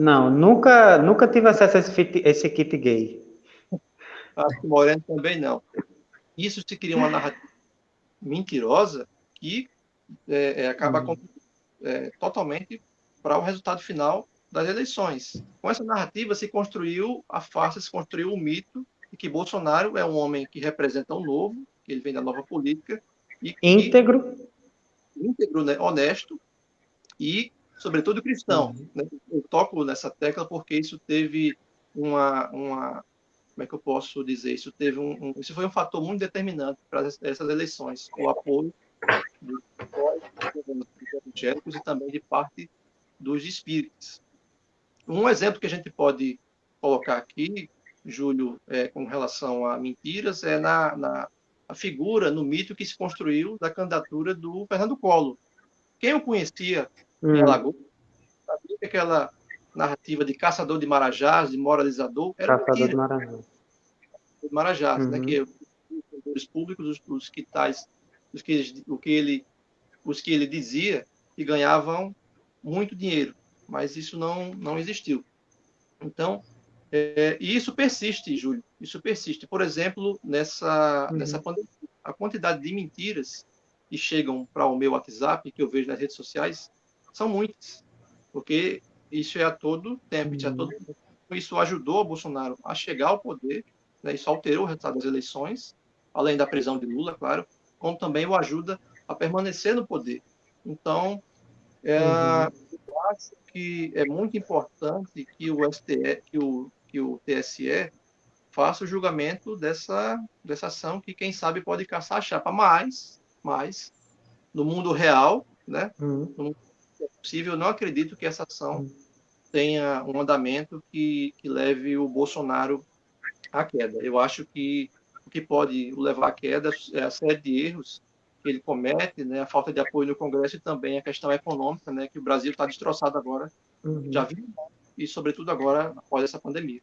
Não, nunca tive acesso a esse kit gay. Acho que Moreno também não. Isso se cria uma narrativa mentirosa que acaba totalmente para o resultado final das eleições. Com essa narrativa se construiu a farsa, se construiu o mito de que Bolsonaro é um homem que representa o novo, que ele vem da nova política, e íntegro, né, honesto e, sobretudo, cristão. Né? Eu toco nessa tecla porque isso teve como é que eu posso dizer? Isso foi um fator muito determinante para essas eleições, o apoio dos evangélicos e também de parte dos espíritas. Um exemplo que a gente pode colocar aqui, Júlio, com relação a mentiras, é na figura, no mito que se construiu da candidatura do Fernando Collor. Quem o conhecia em Alagoas sabia que aquela narrativa de caçador de marajás, de moralizador, era caçador de mentira. Marajás, né, que os servidores públicos, os que ele dizia que ganhavam muito dinheiro, mas isso não existiu. Então, e isso persiste, Júlio, isso persiste. Por exemplo, nessa pandemia, a quantidade de mentiras que chegam para o meu WhatsApp, que eu vejo nas redes sociais, são muitas, porque isso é a todo tempo, isso ajudou o Bolsonaro a chegar ao poder, né, isso alterou o resultado das eleições, além da prisão de Lula, claro, como também o ajuda a permanecer no poder. Então, eu acho que é muito importante que o STF, que o TSE faça o julgamento dessa ação que, quem sabe, pode caçar a chapa. Mas no mundo real, né, no mundo possível, eu não acredito que essa ação tenha um andamento que leve o Bolsonaro à queda. Eu acho que o que pode o levar à queda é a série de erros que ele comete, né, a falta de apoio no Congresso e também a questão econômica, né, que o Brasil está destroçado agora, já viu, e sobretudo agora, após essa pandemia.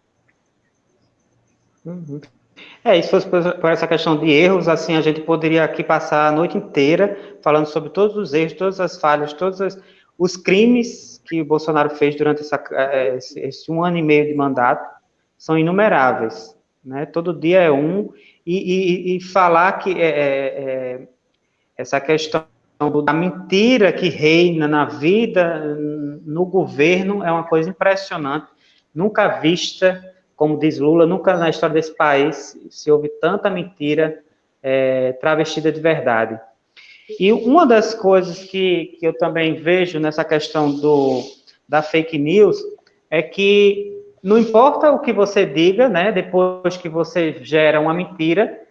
E se fosse por essa questão de erros, assim, a gente poderia aqui passar a noite inteira falando sobre todos os erros, todas as falhas, todos os crimes que o Bolsonaro fez durante esse 1 ano e meio de mandato são inumeráveis, né? Todo dia é um, e falar que essa questão da mentira que reina na vida, no governo, é uma coisa impressionante, nunca vista, como diz Lula, nunca na história desse país se houve tanta mentira travestida de verdade. E uma das coisas que eu também vejo nessa questão da fake news é que não importa o que você diga, né, depois que você gera uma mentira,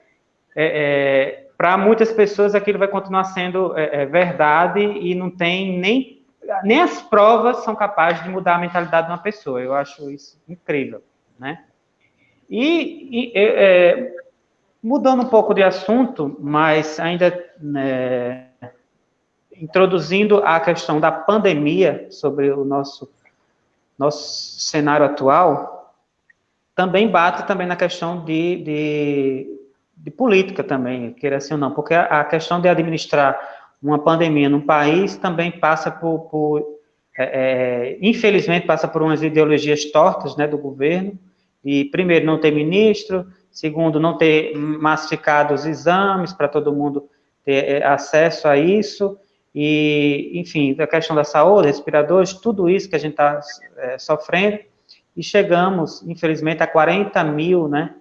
para muitas pessoas aquilo vai continuar sendo verdade e não tem nem as provas são capazes de mudar a mentalidade de uma pessoa. Eu acho isso incrível, né? Mudando um pouco de assunto, mas ainda introduzindo a questão da pandemia sobre o nosso cenário atual, também bate também na questão de política também, queira assim ou não, porque a questão de administrar uma pandemia num país também passa infelizmente, passa por umas ideologias tortas, né, do governo, e primeiro, não ter ministro, segundo, não ter massificado os exames para todo mundo ter acesso a isso, e, enfim, a questão da saúde, respiradores, tudo isso que a gente está sofrendo, e chegamos, infelizmente, a 40 mil, né,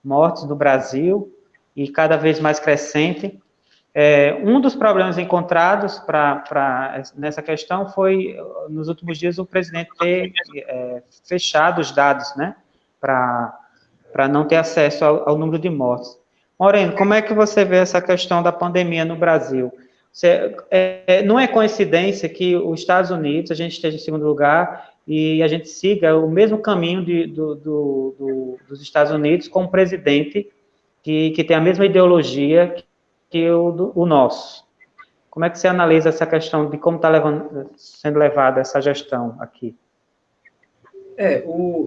mortes no Brasil, e cada vez mais crescente. Um dos problemas encontrados nessa questão foi, nos últimos dias, o presidente ter fechado os dados, né, para não ter acesso ao número de mortes. Moreno, como é que você vê essa questão da pandemia no Brasil? Não é coincidência que os Estados Unidos, a gente esteja em segundo lugar e a gente siga o mesmo caminho dos Estados Unidos com um presidente que tem a mesma ideologia que o nosso. Como é que você analisa essa questão de como está sendo levada essa gestão aqui?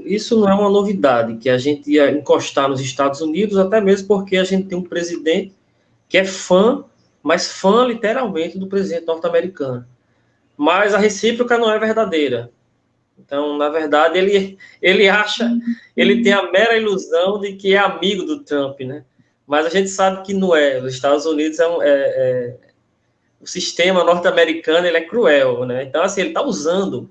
Isso não é uma novidade, que a gente ia encostar nos Estados Unidos, até mesmo porque a gente tem um presidente que é fã, mas fã literalmente do presidente norte-americano. Mas a recíproca não é verdadeira. Então, na verdade, ele tem a mera ilusão de que é amigo do Trump, né? Mas a gente sabe que não é. Os Estados Unidos o sistema norte-americano, ele é cruel, né? Então, assim, ele está usando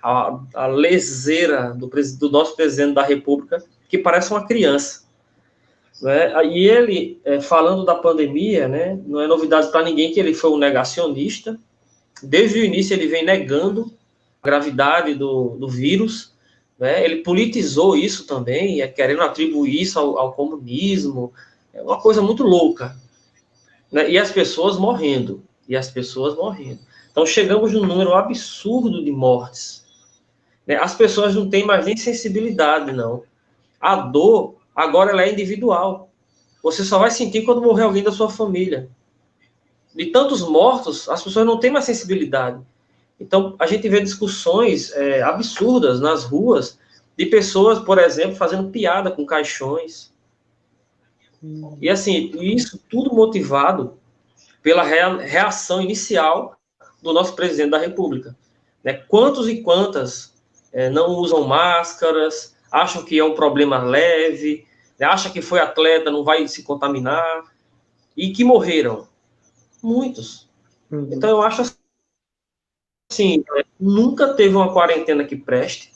a leseira do nosso presidente da República, que parece uma criança, né? E ele, falando da pandemia, né, não é novidade para ninguém que ele foi um negacionista. Desde o início ele vem negando a gravidade do vírus, né? Ele politizou isso também, querendo atribuir isso ao comunismo. É uma coisa muito louca, né? E as pessoas morrendo. Então chegamos num número absurdo de mortes, né? As pessoas não têm mais nem sensibilidade, não. A dor, agora, ela é individual. Você só vai sentir quando morrer alguém da sua família. De tantos mortos, as pessoas não têm mais sensibilidade. Então, a gente vê discussões absurdas nas ruas de pessoas, por exemplo, fazendo piada com caixões. E, assim, isso tudo motivado pela reação inicial do nosso presidente da República, né? Quantos e quantas não usam máscaras, acham que é um problema leve, né? Acham que foi atleta, não vai se contaminar, e que morreram. Muitos. Uhum. Então, eu acho assim, nunca teve uma quarentena que preste,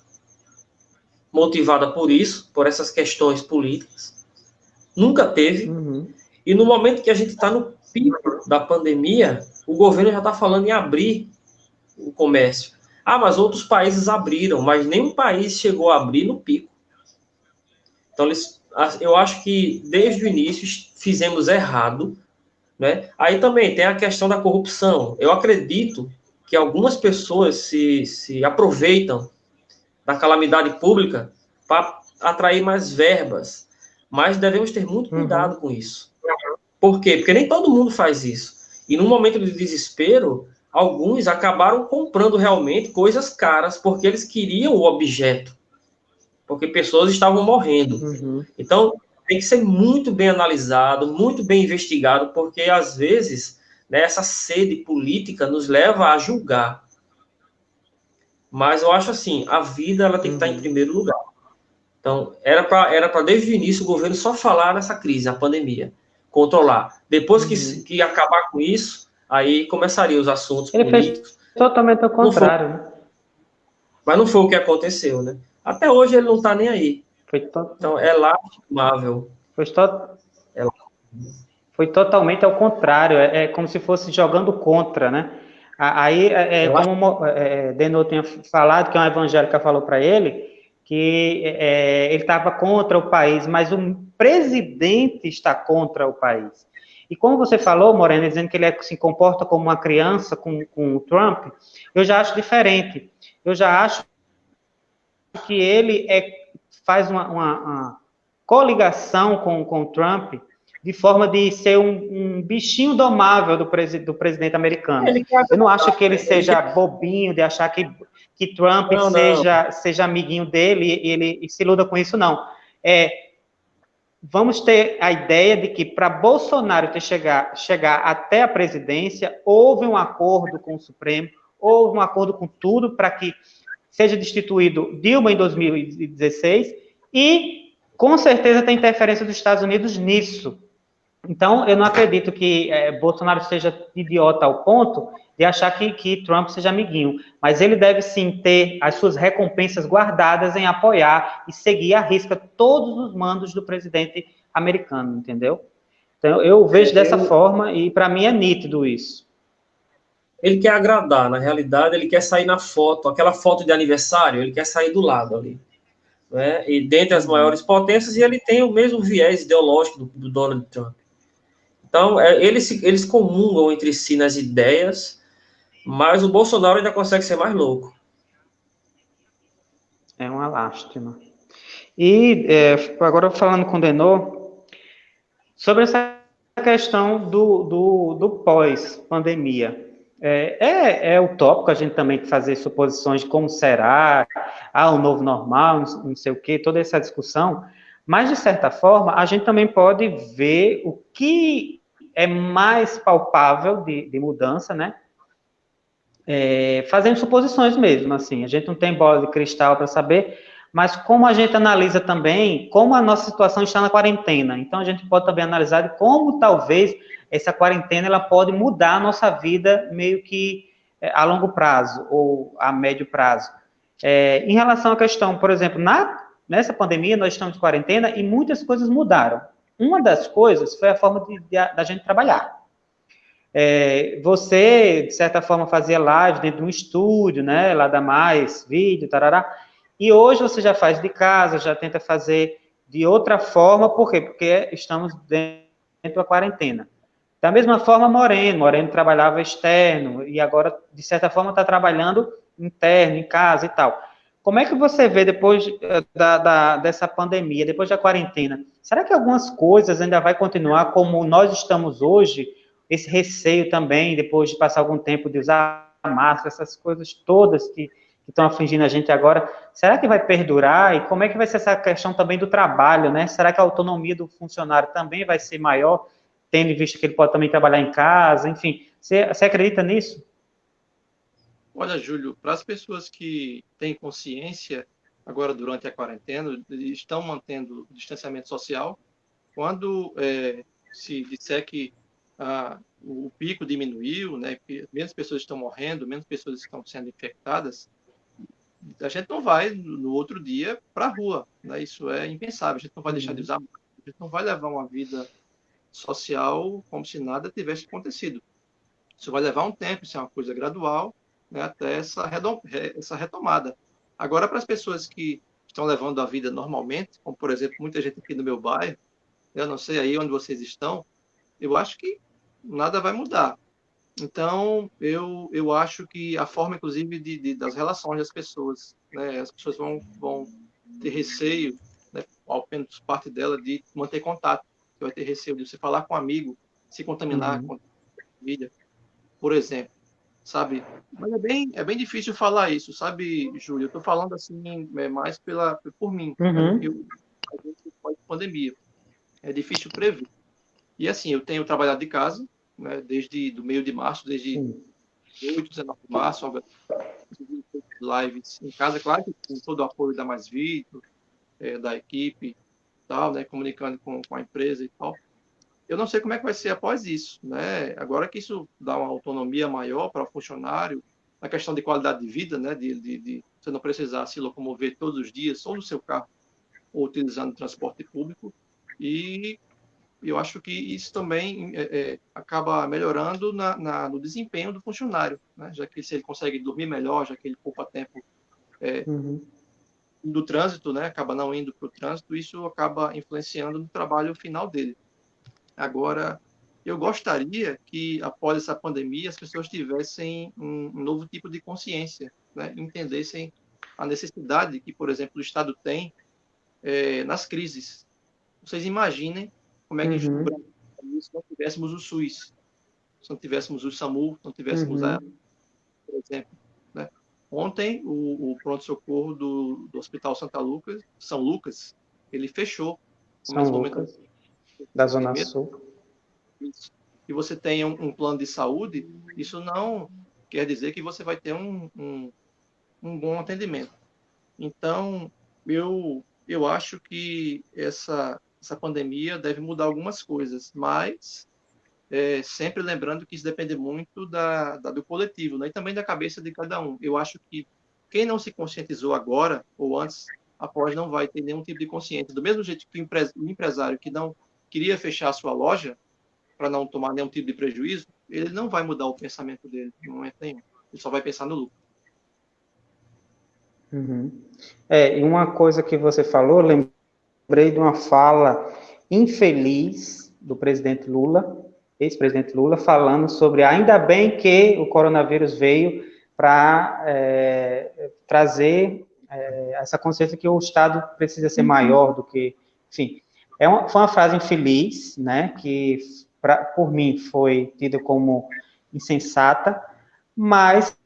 motivada por isso, por essas questões políticas. Nunca teve. Uhum. E no momento que a gente está no pico da pandemia, o governo já está falando em abrir o comércio. Mas outros países abriram, mas nenhum país chegou a abrir no pico. Então, eu acho que desde o início fizemos errado, né? Aí também tem a questão da corrupção. Eu acredito que algumas pessoas se aproveitam da calamidade pública para atrair mais verbas, mas devemos ter muito cuidado com isso. Por quê? Porque nem todo mundo faz isso. E no momento de desespero, alguns acabaram comprando realmente coisas caras, porque eles queriam o objeto, porque pessoas estavam morrendo. Então, tem que ser muito bem analisado, muito bem investigado, porque às vezes né, essa sede política nos leva a julgar. Mas eu acho assim, a vida ela tem que estar em primeiro lugar. Então, era para desde o início o governo só falar nessa crise, a pandemia, controlar. Depois que acabar com isso, aí começariam os assuntos políticos. Fez totalmente ao contrário, né? Mas não foi o que aconteceu, né? Até hoje ele não está nem aí. Então, é lastimável. Foi totalmente ao contrário, é como se fosse jogando contra, né? Aí, como Denot tinha falado, que uma evangélica falou para ele, que ele estava contra o país, mas o presidente está contra o país. E como você falou, Moreno, dizendo que ele se comporta como uma criança com o Trump, eu já acho diferente. Eu já acho que ele faz uma coligação com o Trump de forma de ser um bichinho domável do presidente americano. Eu não acho que ele seja bobinho de achar que Trump seja amiguinho dele e ele se iluda com isso, não. Vamos ter a ideia de que para Bolsonaro chegar até a presidência, houve um acordo com o Supremo, houve um acordo com tudo para que seja destituído Dilma em 2016 e, com certeza, tem interferência dos Estados Unidos nisso. Então, eu não acredito que Bolsonaro seja idiota ao ponto de achar que Trump seja amiguinho, mas ele deve sim ter as suas recompensas guardadas em apoiar e seguir à risca todos os mandos do presidente americano, entendeu? Então, eu vejo dessa forma e para mim é nítido isso. Ele quer agradar, na realidade, ele quer sair na foto, aquela foto de aniversário, ele quer sair do lado ali. Né? E dentre as maiores potências, e ele tem o mesmo viés ideológico do Donald Trump. Então, eles comungam entre si nas ideias, mas o Bolsonaro ainda consegue ser mais louco. É uma lástima. E agora falando com o Denot, sobre essa questão do pós-pandemia. É utópico a gente também fazer suposições de como será, o novo normal, não sei o quê, toda essa discussão, mas, de certa forma, a gente também pode ver o que é mais palpável de mudança, né? Fazendo suposições mesmo, assim, a gente não tem bola de cristal para saber, mas como a gente analisa também como a nossa situação está na quarentena, então a gente pode também analisar de como talvez essa quarentena ela pode mudar a nossa vida meio que a longo prazo ou a médio prazo. Em relação à questão, por exemplo, nessa pandemia nós estamos de quarentena e muitas coisas mudaram. Uma das coisas foi a forma da gente trabalhar. Você, de certa forma, fazia live dentro de um estúdio, né, lá da Mais, vídeo, tarará, e hoje você já faz de casa, já tenta fazer de outra forma, por quê? Porque estamos dentro da quarentena. Da mesma forma, Moreno trabalhava externo, e agora, de certa forma, está trabalhando interno, em casa e tal. Como é que você vê depois dessa pandemia, depois da quarentena? Será que algumas coisas ainda vai continuar como nós estamos hoje? Esse receio também, depois de passar algum tempo de usar máscara, essas coisas todas que estão afligindo a gente agora, será que vai perdurar? E como é que vai ser essa questão também do trabalho, né? Será que a autonomia do funcionário também vai ser maior, tendo em vista que ele pode também trabalhar em casa, enfim? Você acredita nisso? Olha, Júlio, para as pessoas que têm consciência agora durante a quarentena, estão mantendo o distanciamento social, quando se disser que o pico diminuiu, né, que menos pessoas estão morrendo, menos pessoas estão sendo infectadas, a gente não vai no outro dia para a rua, né? Isso é impensável. A gente não vai deixar de usar máscara, a gente não vai levar uma vida social como se nada tivesse acontecido. Isso vai levar um tempo, isso é uma coisa gradual, né, até essa retomada. Agora, para as pessoas que estão levando a vida normalmente, como, por exemplo, muita gente aqui no meu bairro, eu não sei aí onde vocês estão, eu acho que nada vai mudar. Então, eu acho que a forma, inclusive, das relações das pessoas, né, as pessoas vão ter receio, né, ao menos parte dela, de manter contato. Você vai ter receio de você falar com um amigo, se contaminar com a família, por exemplo, sabe? Mas é bem difícil falar isso, sabe, Júlio? Eu estou falando assim mais por mim, né, pós-pandemia. É difícil prever. E assim, eu tenho trabalhado de casa, né, desde do meio de março, desde Sim. 8, 19 de março, lives em casa, claro que com todo o apoio da Mais Vitor, da equipe, tal, né, comunicando com a empresa e tal. Eu não sei como é que vai ser após isso, né? Agora que isso dá uma autonomia maior para o funcionário, na questão de qualidade de vida, né, de você não precisar se locomover todos os dias, ou no seu carro, ou utilizando transporte público, e eu acho que isso também acaba melhorando no desempenho do funcionário, né? Já que se ele consegue dormir melhor, já que ele poupa tempo Uhum. do trânsito, né? Acaba não indo para o trânsito, isso acaba influenciando no trabalho final dele. Agora, eu gostaria que, após essa pandemia, as pessoas tivessem um novo tipo de consciência, né? Entendessem a necessidade que, por exemplo, o Estado tem nas crises. Vocês imaginem como é que o Uhum. Brasil estaria se não tivéssemos o SUS, se não tivéssemos o SAMU, se não tivéssemos Uhum. por exemplo, né? Ontem, o pronto-socorro do Hospital São Lucas, ele fechou, como São nesse momento Lucas, da Zona mesmo, Sul. e você tem um plano de saúde, isso não quer dizer que você vai ter um bom atendimento. Então, eu acho que essa pandemia deve mudar algumas coisas, mas sempre lembrando que isso depende muito do coletivo, né? E também da cabeça de cada um. Eu acho que quem não se conscientizou agora ou antes, após, não vai ter nenhum tipo de consciência. Do mesmo jeito que o empresário que não queria fechar a sua loja para não tomar nenhum tipo de prejuízo, ele não vai mudar o pensamento dele em momento nenhum. Ele só vai pensar no lucro. Uhum. E uma coisa que você falou, lembrei de uma fala infeliz do presidente Lula, ex-presidente Lula, falando sobre ainda bem que o coronavírus veio para trazer essa consciência que o Estado precisa ser maior do que, enfim, foi uma frase infeliz, né, que por mim foi tida como insensata, mas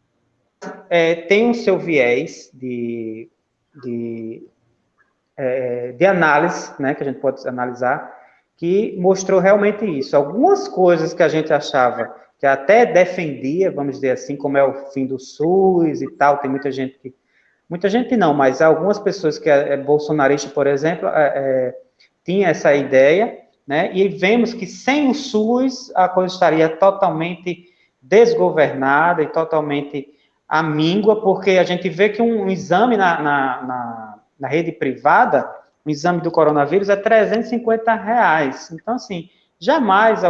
tem o seu viés de análise, né, que a gente pode analisar, que mostrou realmente isso. Algumas coisas que a gente achava que até defendia, vamos dizer assim, como é o fim do SUS e tal, tem muita gente que... Muita gente não, mas algumas pessoas que é bolsonarista, por exemplo, tinha essa ideia, né, e vemos que sem o SUS a coisa estaria totalmente desgovernada e totalmente amíngua, porque a gente vê que um exame na rede privada, um exame do coronavírus é R$ 350. Então, assim, jamais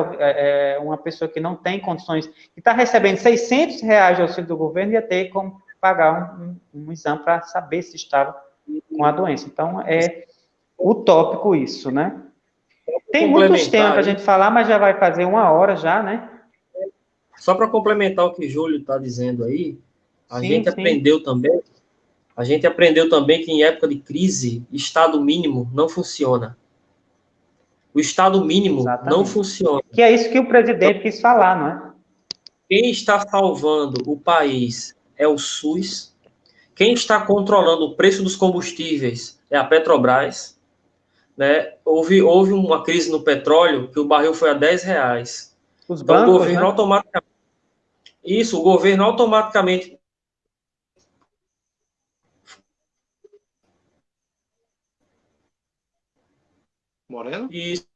uma pessoa que não tem condições, que está recebendo R$ 600 de auxílio do governo, ia ter como pagar um exame para saber se estava com a doença. Então, é utópico isso, né? Tem muitos temas Complementar para a aí, gente falar, mas já vai fazer 1 hora já, né? só para complementar o que Júlio está dizendo aí, a Sim, gente sim. aprendeu também, a gente aprendeu também que em época de crise, Estado mínimo não funciona. O Estado mínimo não Exatamente. funciona. Que é isso que o Então, presidente quis falar, não é? quem está salvando o país é o SUS. Quem está controlando o preço dos combustíveis é a Petrobras. Né? Houve uma crise no petróleo que o barril foi a R$ 10. Os Então, bancos, né? o governo automaticamente. Moreno? Isso,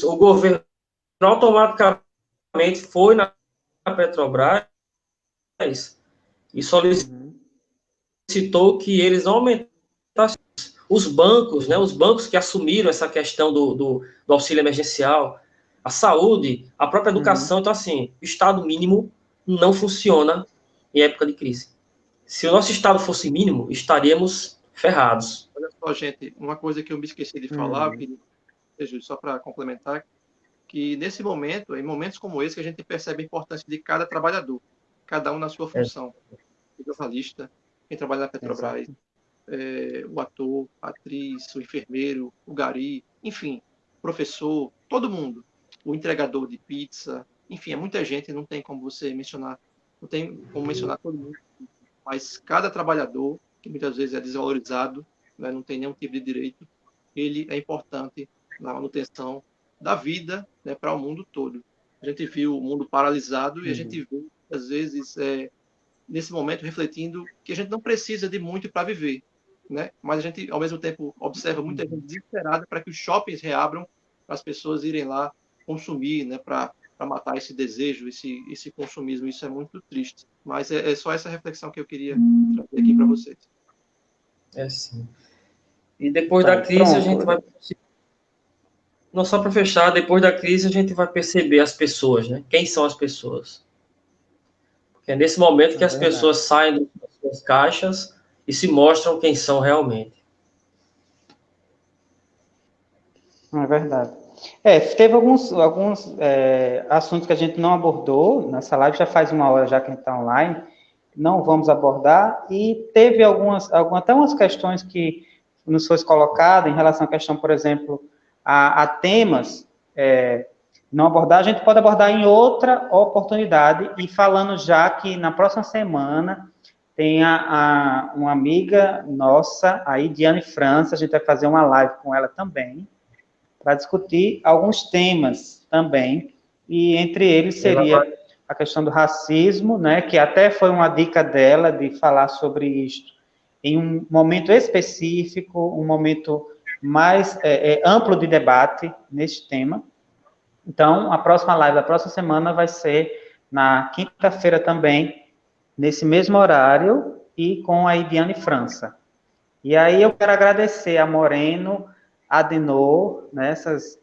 o governo automaticamente foi na Petrobras e Uhum. solicitou que eles aumentassem os bancos, né? Os bancos que assumiram essa questão do auxílio emergencial, a saúde, a própria Uhum. educação. Então, assim, o Estado mínimo não funciona em época de crise. Se o nosso Estado fosse mínimo, estaríamos ferrados. Olha só, gente, uma coisa que eu me esqueci de falar, eu Uhum. queria, só para complementar, que nesse momento, em momentos como esse, que a gente percebe a importância de cada trabalhador, cada um na sua É, função. O jornalista, quem trabalha na Petrobras, Exato. o ator, a atriz, o enfermeiro, o gari, enfim, professor, todo mundo. O entregador de pizza, enfim, é muita gente, não tem como você mencionar, não tem como mencionar todo mundo, mas cada trabalhador, que muitas vezes é desvalorizado, né, não tem nenhum tipo de direito, ele é importante na manutenção da vida, né, para o mundo todo. A gente viu o mundo paralisado e a gente vê, às vezes, nesse momento, refletindo que a gente não precisa de muito para viver, né? Mas a gente, ao mesmo tempo, observa muita gente desesperada para que os shoppings reabram, para as pessoas irem lá consumir, né? Para matar esse desejo, esse consumismo. Isso é muito triste. Mas é só essa reflexão que eu queria trazer aqui para vocês. É sim. E depois Tá, da crise a pronto. gente vai... Não, só para fechar, depois da crise a gente vai perceber as pessoas, né? Quem são as pessoas? Porque é nesse momento que É as verdade. pessoas saem das suas caixas e se mostram quem são realmente. É verdade. Teve alguns assuntos que a gente não abordou nessa live, já faz uma hora já que a gente está online, não vamos abordar, e teve até umas questões que nos foi colocada em relação à questão, por exemplo, a temas não abordar, a gente pode abordar em outra oportunidade, e falando já que na próxima semana tem uma amiga nossa, a Idiane França, a gente vai fazer uma live com ela também, para discutir alguns temas também, e entre eles seria a questão do racismo, né, que até foi uma dica dela de falar sobre isto em um momento específico, um momento mais amplo de debate nesse tema. Então, a próxima live da próxima semana vai ser na quinta-feira também, nesse mesmo horário, e com a Idiane França. E aí eu quero agradecer a Moreno, Adenor, né, essas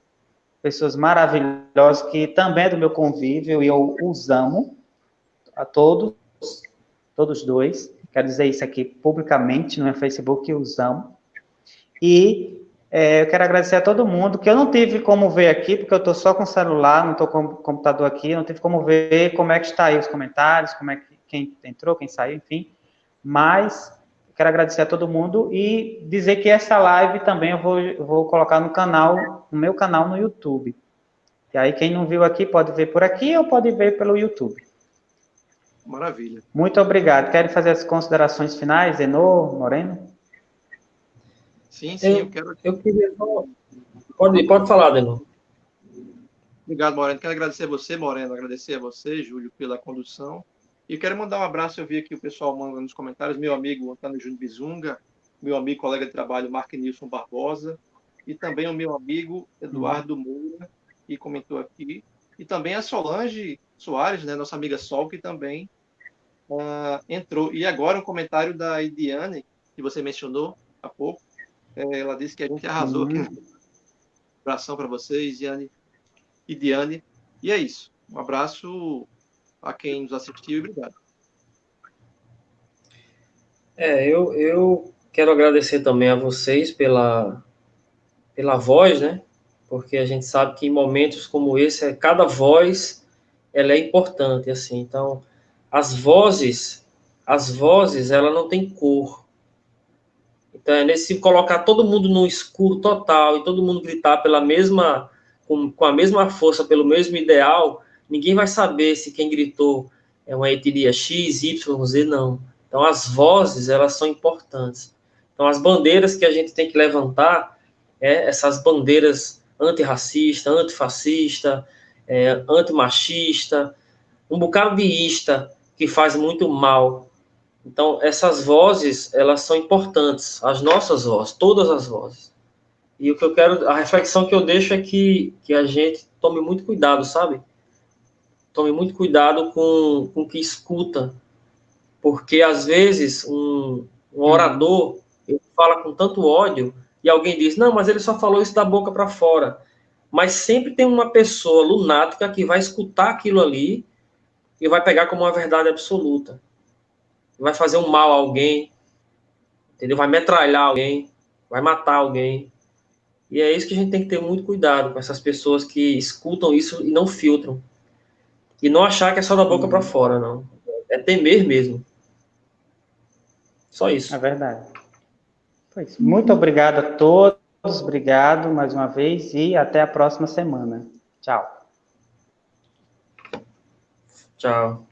pessoas maravilhosas que também é do meu convívio e eu os amo, a todos dois. Quero dizer isso aqui publicamente no meu Facebook, eu os amo. E eu quero agradecer a todo mundo, que eu não tive como ver aqui, porque eu estou só com o celular, não estou com o computador aqui, não tive como ver como é que está aí os comentários, como é que quem entrou, quem saiu, enfim. Mas quero agradecer a todo mundo e dizer que essa live também eu vou colocar no meu canal no YouTube. E aí quem não viu aqui pode ver por aqui ou pode ver pelo YouTube. Maravilha. Muito obrigado. Querem fazer as considerações finais, Enô, Moreno? Sim, eu quero... Eu queria... Pode falar, Denô. Obrigado, Moreno. Quero agradecer a você, Moreno, agradecer a você, Júlio, pela condução. E quero mandar um abraço, eu vi aqui o pessoal mandando nos comentários, meu amigo Antônio Júnior Bizunga, meu amigo, colega de trabalho, Mark Nilson Barbosa, e também o meu amigo Eduardo Moura, que comentou aqui, e também a Solange Soares, né, nossa amiga Sol, que também entrou. E agora um comentário da Idiane, que você mencionou há pouco, ela disse que a gente arrasou aqui. Um abração para vocês, Idiane. E é isso. Um abraço a quem nos assistiu e obrigado. Eu quero agradecer também a vocês pela voz, né? Porque a gente sabe que em momentos como esse, cada voz ela é importante, assim. Então, as vozes, ela não tem cor. Então, se colocar todo mundo no escuro total e todo mundo gritar com a mesma força pelo mesmo ideal, ninguém vai saber se quem gritou é uma etnia X, Y, Z, não. Então, as vozes, elas são importantes. Então, as bandeiras que a gente tem que levantar essas bandeiras antirracista, antifascista, antimachista, um bocado de ista que faz muito mal. Então, essas vozes, elas são importantes, as nossas vozes, todas as vozes. E o que eu quero, a reflexão que eu deixo é que a gente tome muito cuidado, sabe? Tome muito cuidado com o que escuta, porque às vezes um orador ele fala com tanto ódio e alguém diz, não, mas ele só falou isso da boca para fora. Mas sempre tem uma pessoa lunática que vai escutar aquilo ali e vai pegar como uma verdade absoluta. Vai fazer um mal a alguém, entendeu? Vai metralhar alguém, vai matar alguém. E é isso que a gente tem que ter muito cuidado com essas pessoas que escutam isso e não filtram. E não achar que é só da boca para fora, não. É temer mesmo. Só isso. É verdade. Pois, muito obrigado a todos, obrigado mais uma vez e até a próxima semana. Tchau. Tchau.